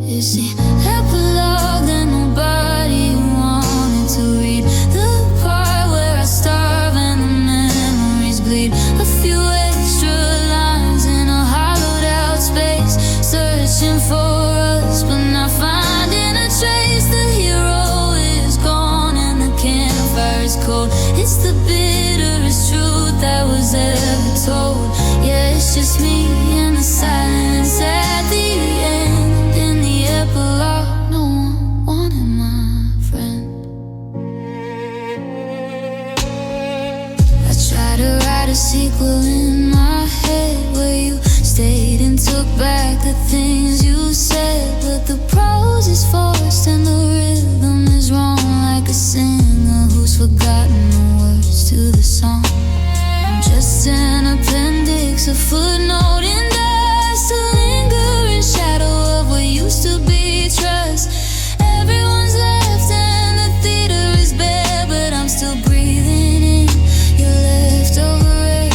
Speaker 1: It's the epilogue that nobody wanted to read, the part where I starve and the memories bleed. A few extra lines in a hollowed out space, searching for us but not finding. The hero is gone and the campfire is cold. It's the bitterest truth that was ever told. Yeah, it's just me and the silence at the end. In the epilogue, no one wanted my friend. I tried to write a sequel in my head where you stayed and took back the things you said, but the prose is forced and the rhythm is wrong, like a singer who's forgotten the words to the song. I'm just an appendix, a footnote in dust, a lingering shadow of what used to be trust. Everyone's left and the theater is bare, but I'm still breathing in your leftover air.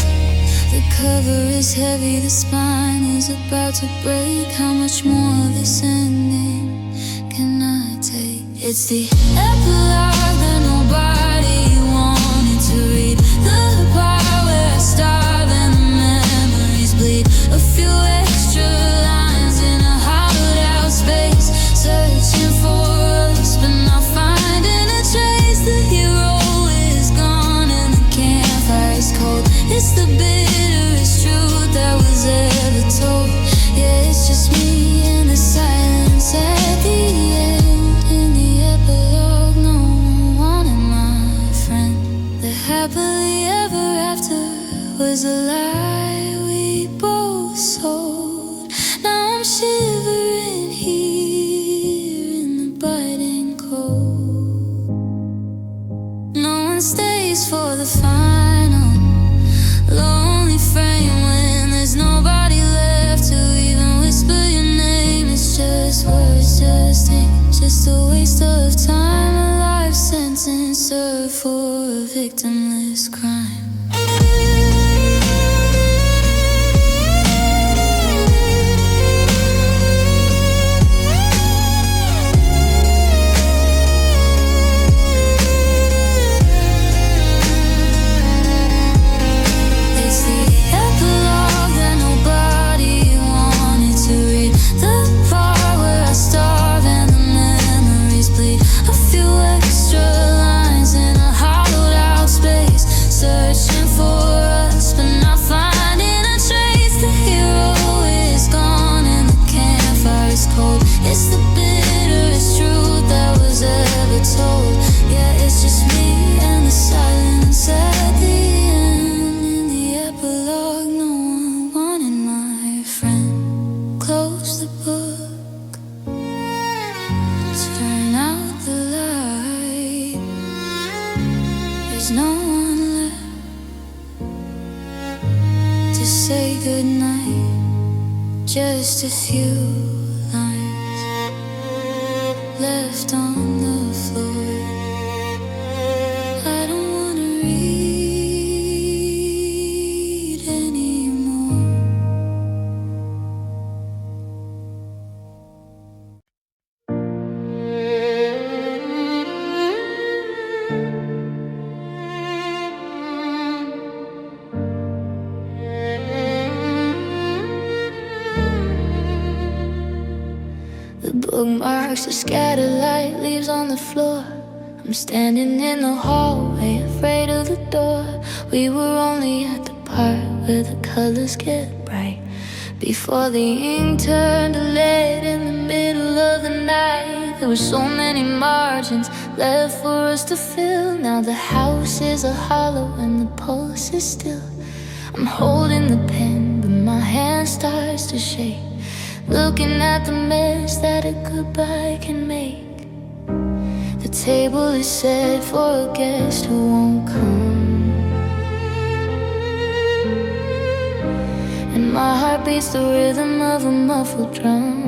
Speaker 1: The cover is heavy, the spine is about to break. How much more of this ending can I take? It's the epilogue that nobody wanted to read, the part where I starve and the memories bleed. A few extra lines in a hollowed out space, searching for us but not finding a trace. The hero is gone and the campfire is cold. It's the bitterest truth that was ever told. Yeah, it's just me and the silence at the end. In the epilogue, no one wanted my friend. The happily ever after was a lie we both sold. Now I'm shivering here in the biting cold. No one stays for the final lonely frame when there's nobody left to even whisper your name. It's just words, just ink, just a waste of time. A life sentence served for a victimless crime. Extra lines in a hollowed out space.
Speaker 2: say goodnight, just a few lines left on the floor. I don't wanna read anymore. The bookmarks are scattered like leaves on the floor. I'm standing in the hallway, afraid of the door. We were only at the part where the colors get bright, before the ink turned to lead in the middle of the night. There were so many margins left for us to fill. Now the house is a hollow and the pulse is still. I'm holding the pen, but my hand starts to shake, looking at the mess that a goodbye can make. The table is set for a guest who won't come, and my heart beats the rhythm of a muffled drum.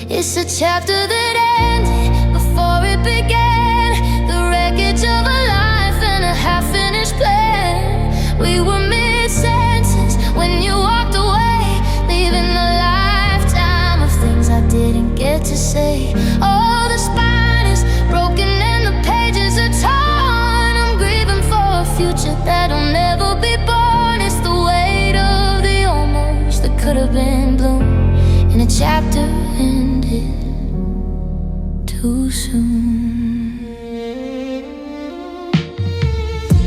Speaker 2: It's a chapter that ended before it began, the wreckage of a life and a half-finished plan. We were mid-sentence when you walked away, leaving a lifetime of things I didn't get to say. Oh, the spine is broken and the pages are torn. I'm grieving for a future that'll never be born. It's the weight of the almost that could have been bloom, and a chapter ended too soon.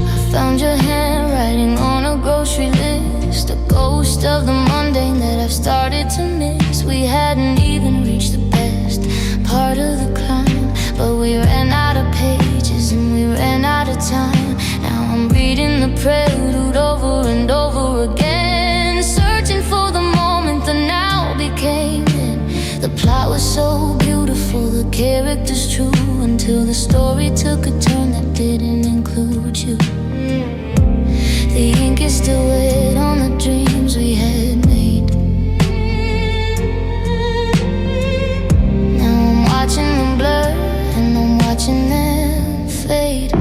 Speaker 2: I found your handwriting on a grocery list, a ghost of the mundane that I've started to miss. We hadn't even reached the best part of the climb, but we ran out of pages and we ran out of time. Now I'm reading the prelude over and over again, searching for the moment that now became it. The plot was so beautiful, the characters true, until the story took a turn that didn't include you. The ink is still wet on the dreams we had made. Now I'm watching them blur and I'm watching them fade.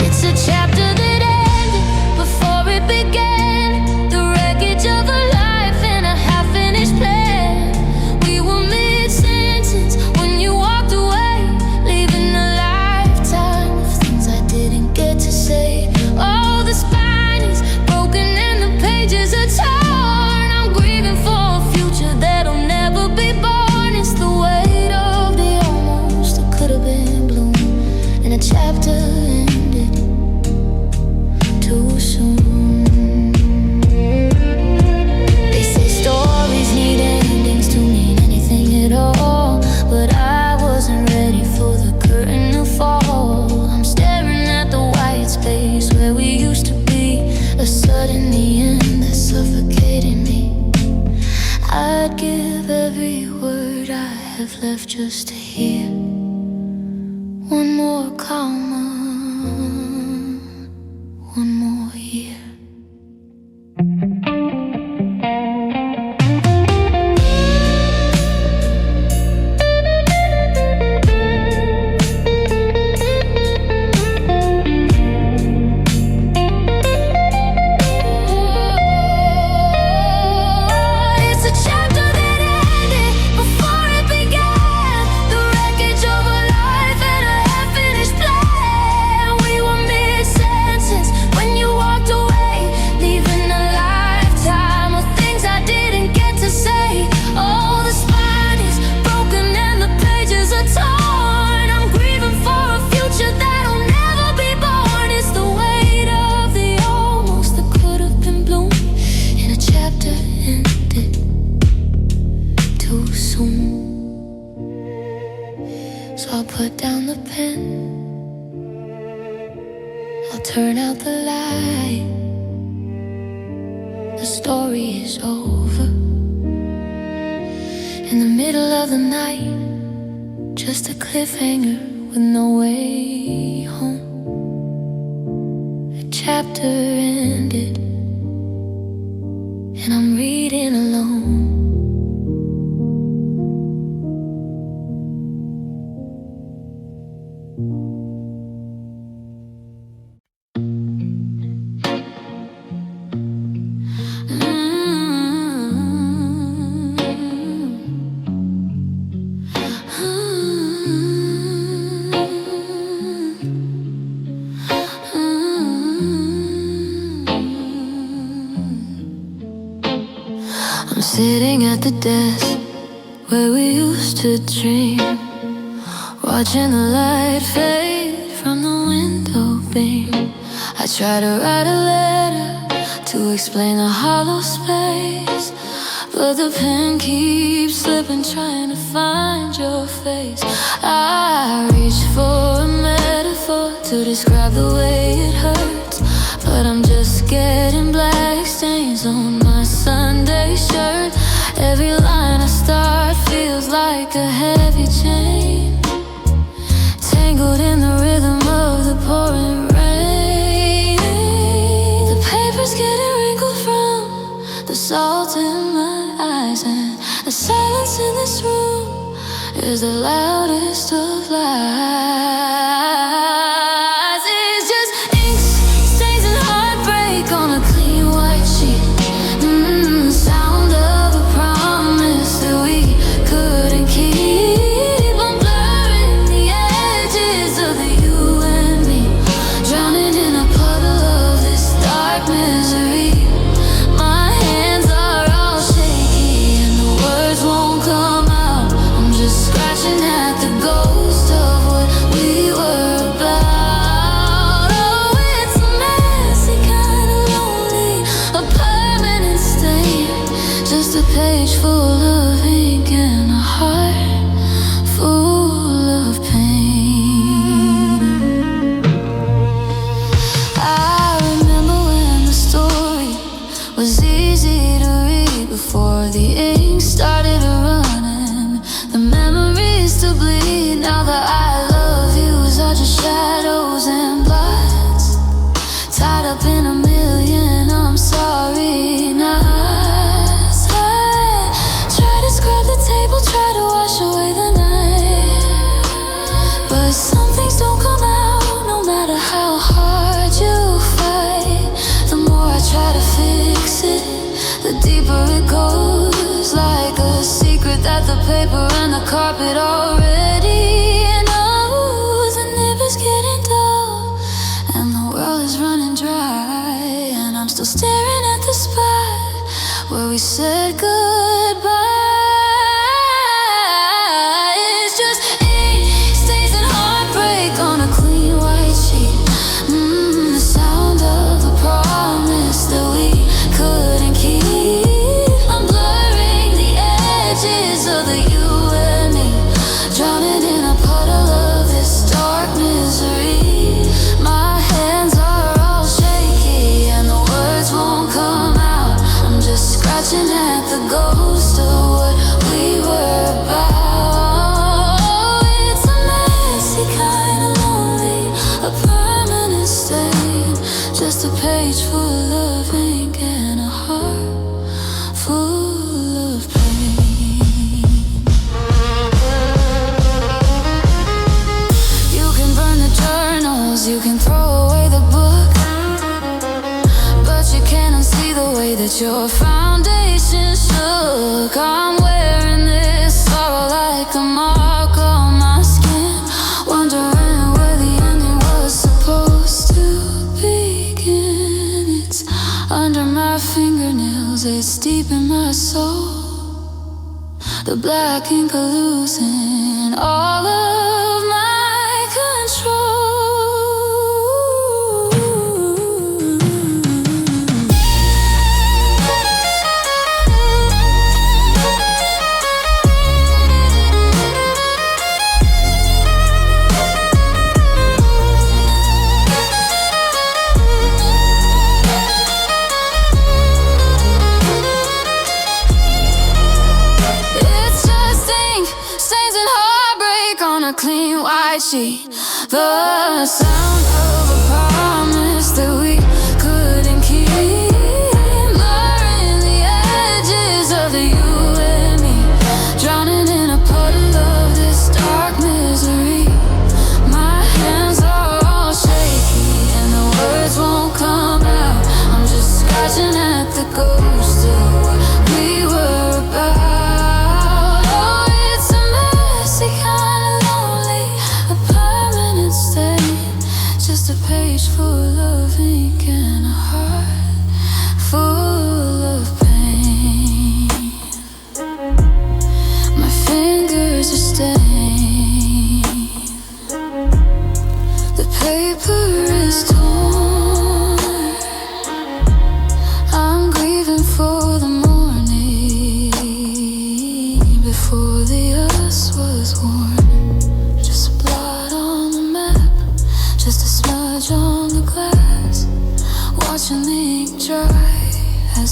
Speaker 2: It's a chapter that ended before it began, the wreckage of a life and a half-finished plan. We were mid-sentence when you walked away, leaving a lifetime of things I didn't get to say. Oh, the spine is broken and the pages are torn. I'm grieving for a future that'll never be born. It's the weight of the almost that could have been bloom, and a chapter ended too soon. They say stories need endings to mean anything at all, but I wasn't ready for the curtain to fall. I'm staring at the white space where we used to be, a sudden the end that suffocated me. I'd give every word I have left just to hear one more comma, one more year. It's a chapter that ended before it began, the wreckage of a life and a half-finished plan. We were mid-sentence when you walked away, leaving a lifetime of things I didn't get to say. Oh, the spine is broken and the pages are torn. I'm grieving for a future that'll never be born. It's the weight of the almost that could have been bloom, and a chapter ended too soon. So I'll put down the pen, I'll turn out the light. The story is over. In the middle of the night, just a cliffhanger with no way home.
Speaker 1: a chapter ended, and I'm reading alone. I'm sitting at the desk where we used to dream, watching the light fade from the window beam. I try to write a letter to explain the hollow space, but the pen keeps slipping, trying to find your face. I reach for a metaphor to describe the way it hurts, but I'm just getting black stains on my Sunday shirt. Every line I start feels like a heavy chain, tangled in the rhythm of the pouring rain. The paper's getting wrinkled from the salt in my eyes, and the silence in this room is the loudest of lies. It's just ink, stains and heartbreak on a clean white sheet. The sound of a promise that we couldn't keep. I'm blurring the edges of the you and me, drowning in a puddle of this dark misery. My hands are all shaky and the words won't come out. I'm just scratching at the ghost of what we were about. Oh, it's a messy kind of lonely, a permanent stain, just a page full of ink and a heart full of pain. I remember when the story was easy to read before the ink started to run and the memories to bleed. Now the I love yous are just shadows and blots, tied up in a million I'm sorry knots. I try to scrub the table, try to wash away the night, but some things don't come out no matter how hard you fight. The more I try to fix it, the deeper it goes, like a secret that the paper and the carpet already knows. The nib is getting dull and the world is running dry, and I'm still staring at the spot where we said goodbye. It's just ink, stains and heartbreak on a clean white sheet. The sound of the promise that we couldn't keep. I'm blurring the edges of the you and me, drowning in a puddle of this dark misery. My hands are all shaky and the words won't come out. I'm just scratching at the ghost of what we were about. Oh, it's a messy kind of lonely, a permanent stain, just a page full of ink and a heart full of pain. You can burn the journals, you can throw away the book, but you can't unsee the way that your foundation shook. I'm wearing this sorrow like a mark on my skin, wondering where the ending was supposed to begin. It's under my fingernails, it's deep in my soul. The black ink are losing all of my control. Clean white sheet, the sound of a promise that we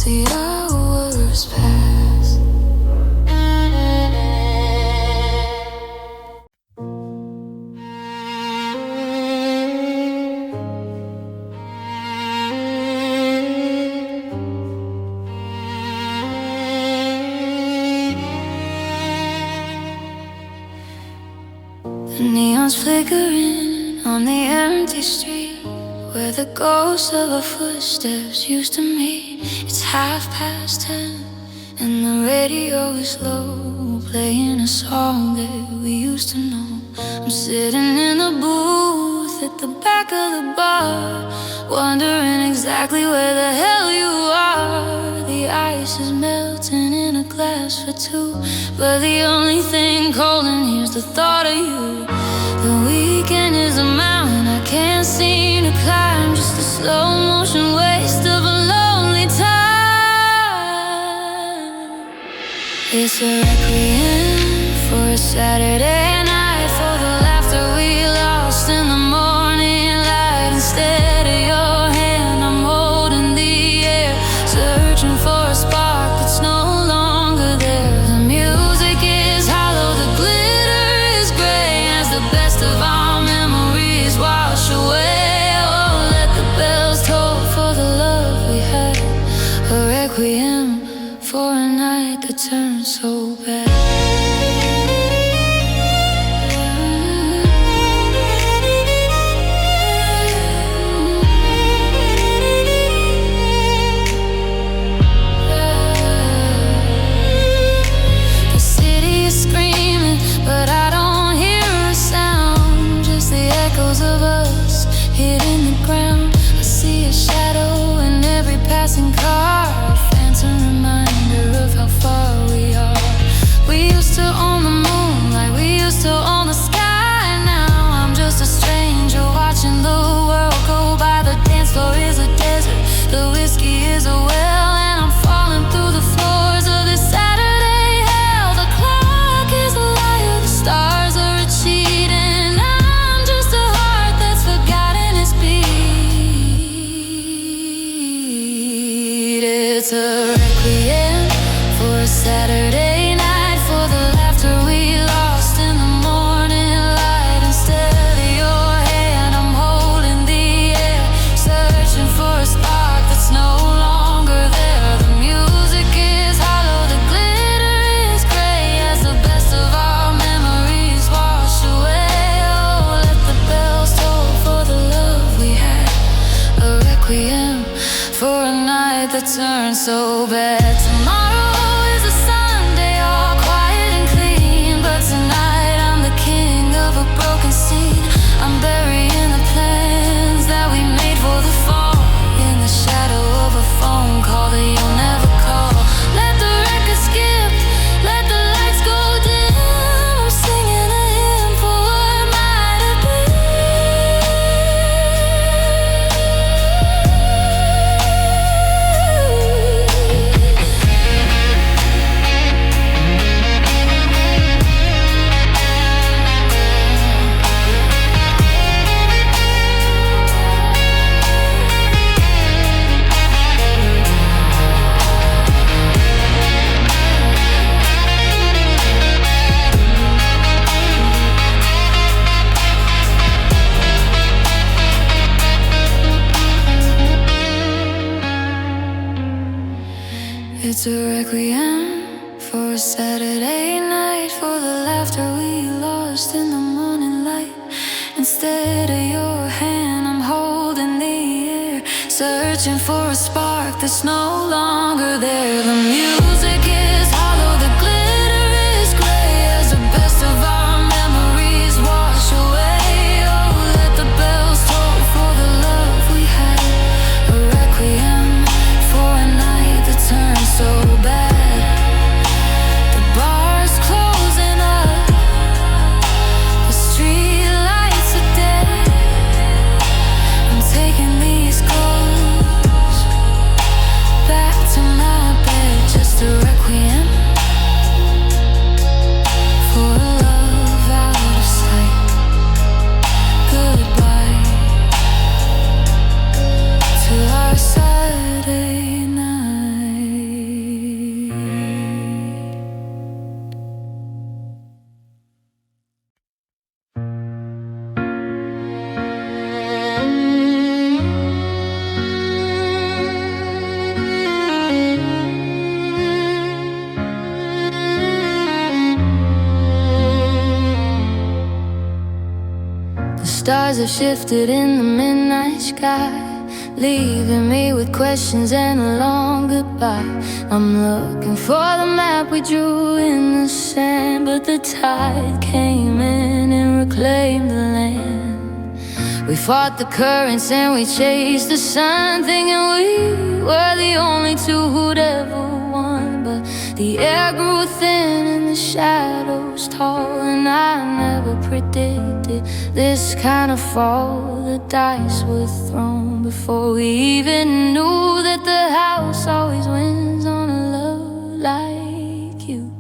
Speaker 1: the hours pass. The neon's flickering on the empty street where the ghosts of our footsteps used to meet. It's 10:30 and the radio is low, playing a song that we used to know. I'm sitting in the booth at the back of the bar, wondering exactly where the hell you are. The ice is melting in a glass for two, but the only thing cold in here's the thought of you. The weekend is a mountain I can't seem to climb, just a slow motion waste of a lonely time. It's a requiem for a Saturday night, for the laughter we lost in the morning light. Instead of your hand, I'm holding the air, searching for a spark that's no longer there. The music is hollow, the glitter is gray, as the best of our memories wash away. Oh, let the bells toll for the love we had, a requiem for a night that turned so bad. Passing car, a phantom reminder of how far we are. We used to own the moon like we used to own the sky. Now I'm just a stranger watching the world go by. The dance floor is a desert, the whiskey is a well, and I'm falling through the floors of this Saturday hell. The clock is a liar, the stars are a cheat, and I'm just a heart that's forgotten its beat. It's a requiem for a Saturday night, for the laughter we lost in the morning light. Instead of your hand, I'm holding the air, searching for a spark that's no longer there. The music is hollow, the glitter is gray, as the best of our memories wash away. Oh, let the bells toll for the love we had, a requiem for a night that turned so bad. Tomorrow is a Sunday, all quiet and clean, but tonight I'm the king of a broken scene. I'm burying the plans that we made for the fall, in the shadow of a phone call that you'll never call. Let the record skip, let the lights go dim. I'm singing a hymn for what might have been. It's a requiem for a Saturday night, for the laughter we lost in the morning light. Instead of your hand, I'm holding the air, searching for a spark that's no longer there. The music is hollow, the glitter is gray, as the best of our memories wash away. Oh, let the bells toll for the love we had, a requiem for a night that turned so bad. The bar's closing up, the street lights are dead. I'm taking these clothes back to my bed, just a requiem
Speaker 2: stars have shifted in the midnight sky, leaving me with questions and a long goodbye. I'm looking for the map we drew in the sand, but the tide came in and reclaimed the land. We fought the currents and we chased the sun, thinking we were the only two who'd ever won. But the air grew thin and the shadows tall, and I never predicted this kind of fall. The dice were thrown before we even knew that the house always wins on a love like you.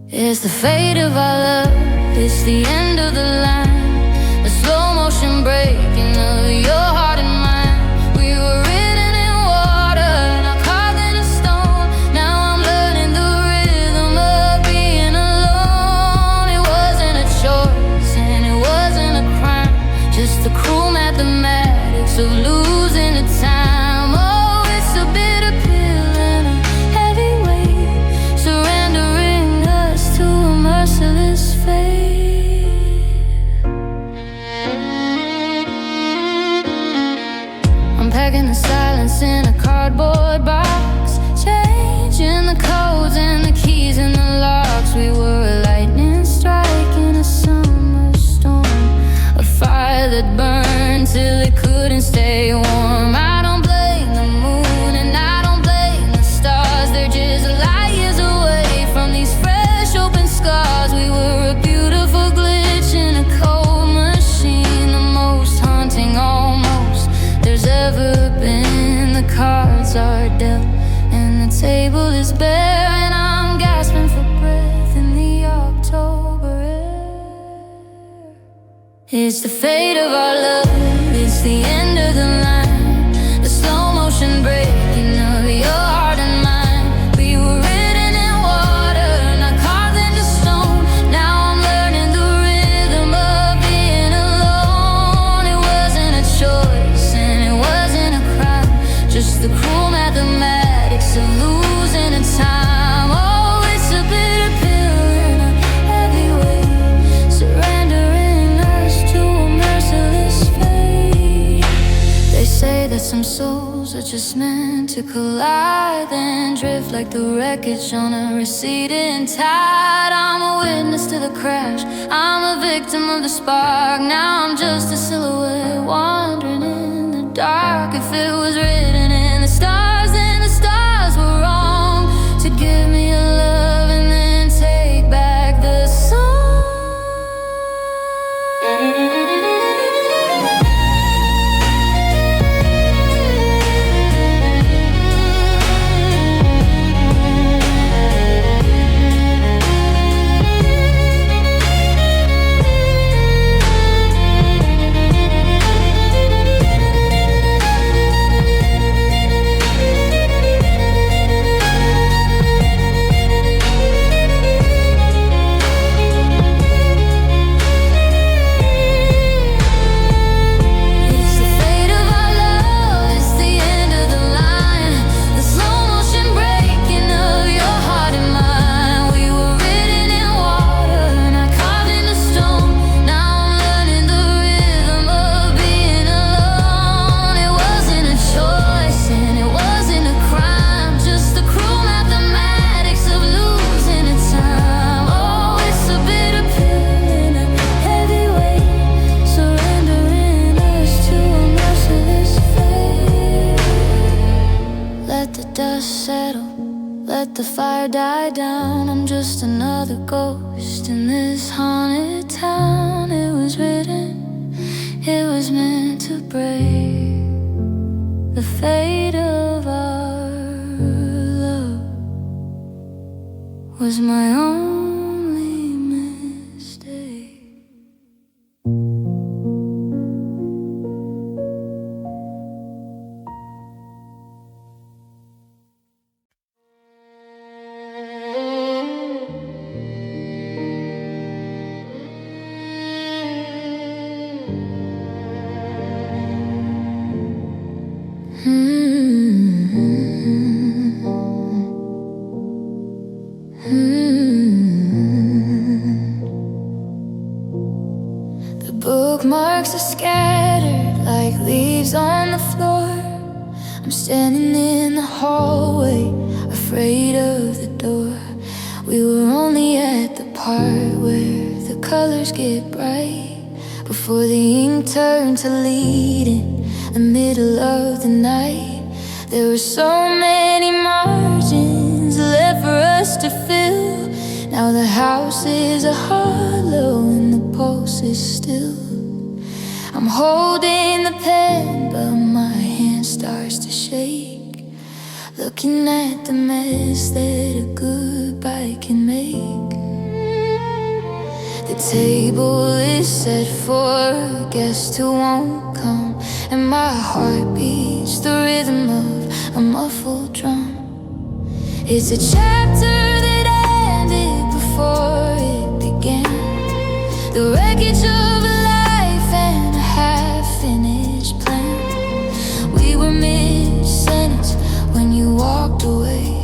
Speaker 2: It's the fate of our love, it's the end of the line, a slow motion breaking of your heart and mine. We were written in water and I carved in a stone. Now I'm learning the rhythm of being alone. It wasn't a choice and it wasn't a crime, just the cruel mathematics of losing the time. Oh, it's a bitter pill and a heavy weight, surrendering us to a merciless fate. Packing the silence in a cardboard box, changing the codes and the keys and the locks. We were a lightning strike in a summer storm, a fire that burned till it couldn't stay warm. I don't blame the moon and I don't blame the stars, they're just light years away from these fresh open scars. We were a beautiful glitch in a cold machine, the most haunting almost there's ever been. The cards are dealt and the table is bare, and I'm gasping for breath in the October air. It's the fate of our love, it's the end of the line, the slow motion breaking of your heart and mine. We were written in water and I carved into stone. Now I'm learning the rhythm of being alone. It wasn't a choice and it wasn't a crime, just the cruel mathematics of losing in time. Oh, it's a bitter pill and a heavy weight, surrendering us to a merciless fate. They say that some souls are just meant to collide, then drift like the wreckage on a receding tide. I'm a witness to the crash, I'm a victim of the spark. Now I'm just a silhouette wandering in the dark. If it was written in the stars, then the stars were wrong to give me a love and then take back the song. Let the fire die down. I'm just another ghost in this haunted town. It was written, it was meant to break. The fate of our love was my only mistake. The book
Speaker 1: standing in the hallway, afraid of the door. We were only at the part where the colors get bright, before the ink turned to lead in the middle of the night. There were so many margins left for us to fill. Now the house is a hollow and the pulse is still. I'm holding the pen, but my hand starts to shake, looking at the mess that a goodbye can make. The table is set for a guest who won't come, and my heart beats the rhythm of a muffled drum. It's a chapter that ended before it began, the wreckage of a life and a half-finished plan. We were mid-sentence when you walked away,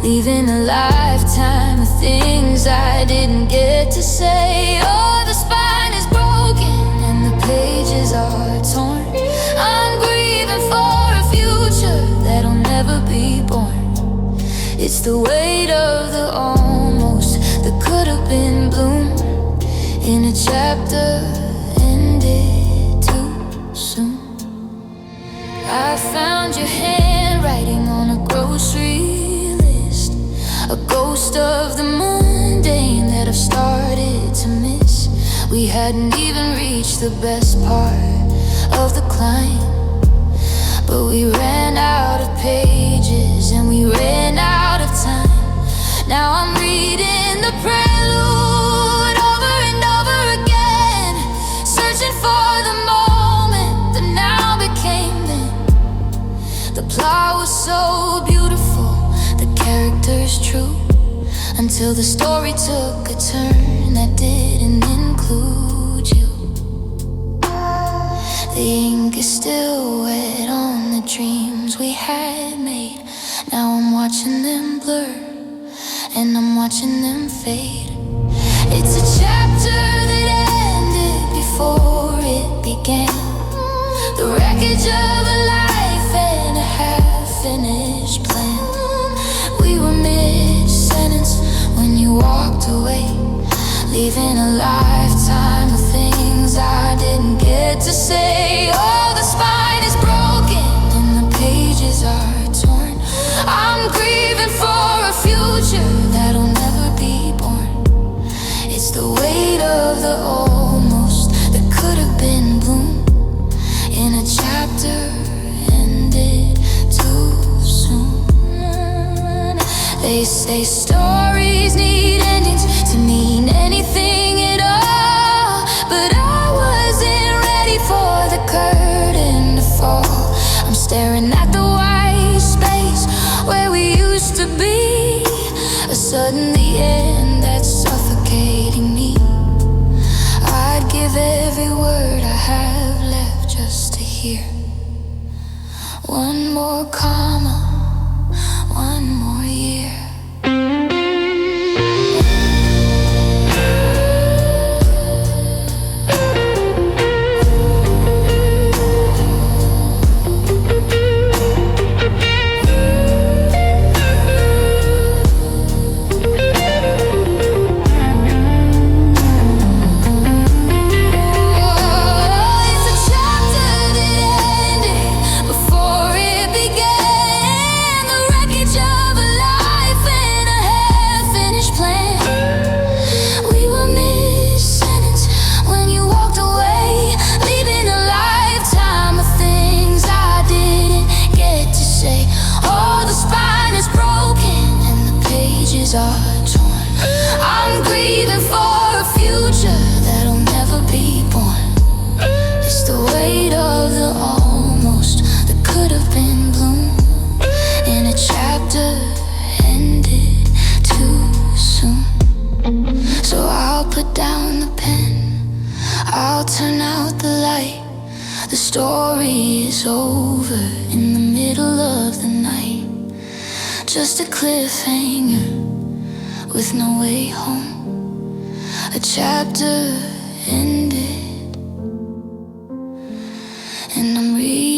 Speaker 1: leaving a lifetime of things I didn't get to say. Oh, the spine is broken and the pages are torn. I'm grieving for a future that'll never be born. It's the weight of the almost that could have been bloomed in a chapter ended too soon. I found your handwriting on a grocery list, a ghost of the mundane that I've started to miss. We hadn't even reached the best part of the climb, but we ran out of pages and we ran out of time. Now I'm reading the prelude over and over again, searching for the moment that now became then. The plot was so beautiful, the characters true, until the story took a turn that didn't include you. The ink is still wet on the dreams we had made. Now I'm watching them blur, and I'm watching them fade. It's a chapter that ended before it began, the wreckage of a life and a half-finished plan. We were mid-sentence when you walked away, leaving a lifetime of things I didn't get to say. Oh, the spine is broken and the pages are torn. I'm grieving for a future that'll never be born. It's the weight of the almost that could have been bloomed in a chapter ended too soon. They say stories need endings to mean anything at all, but I wasn't ready for the curtain to fall. I'm staring at the white space where we used to be, a sudden the end that's suffocating me. I'd give every word I have left just to hear one more comma, one more year. I'm grieving for a future that'll never be born. It's the weight of the almost that could have been bloomed in a chapter ended too soon. So I'll put down the pen, I'll turn out the light. The story is over in the middle of the night, just a cliffhanger with no way home. A chapter ended, and I'm reading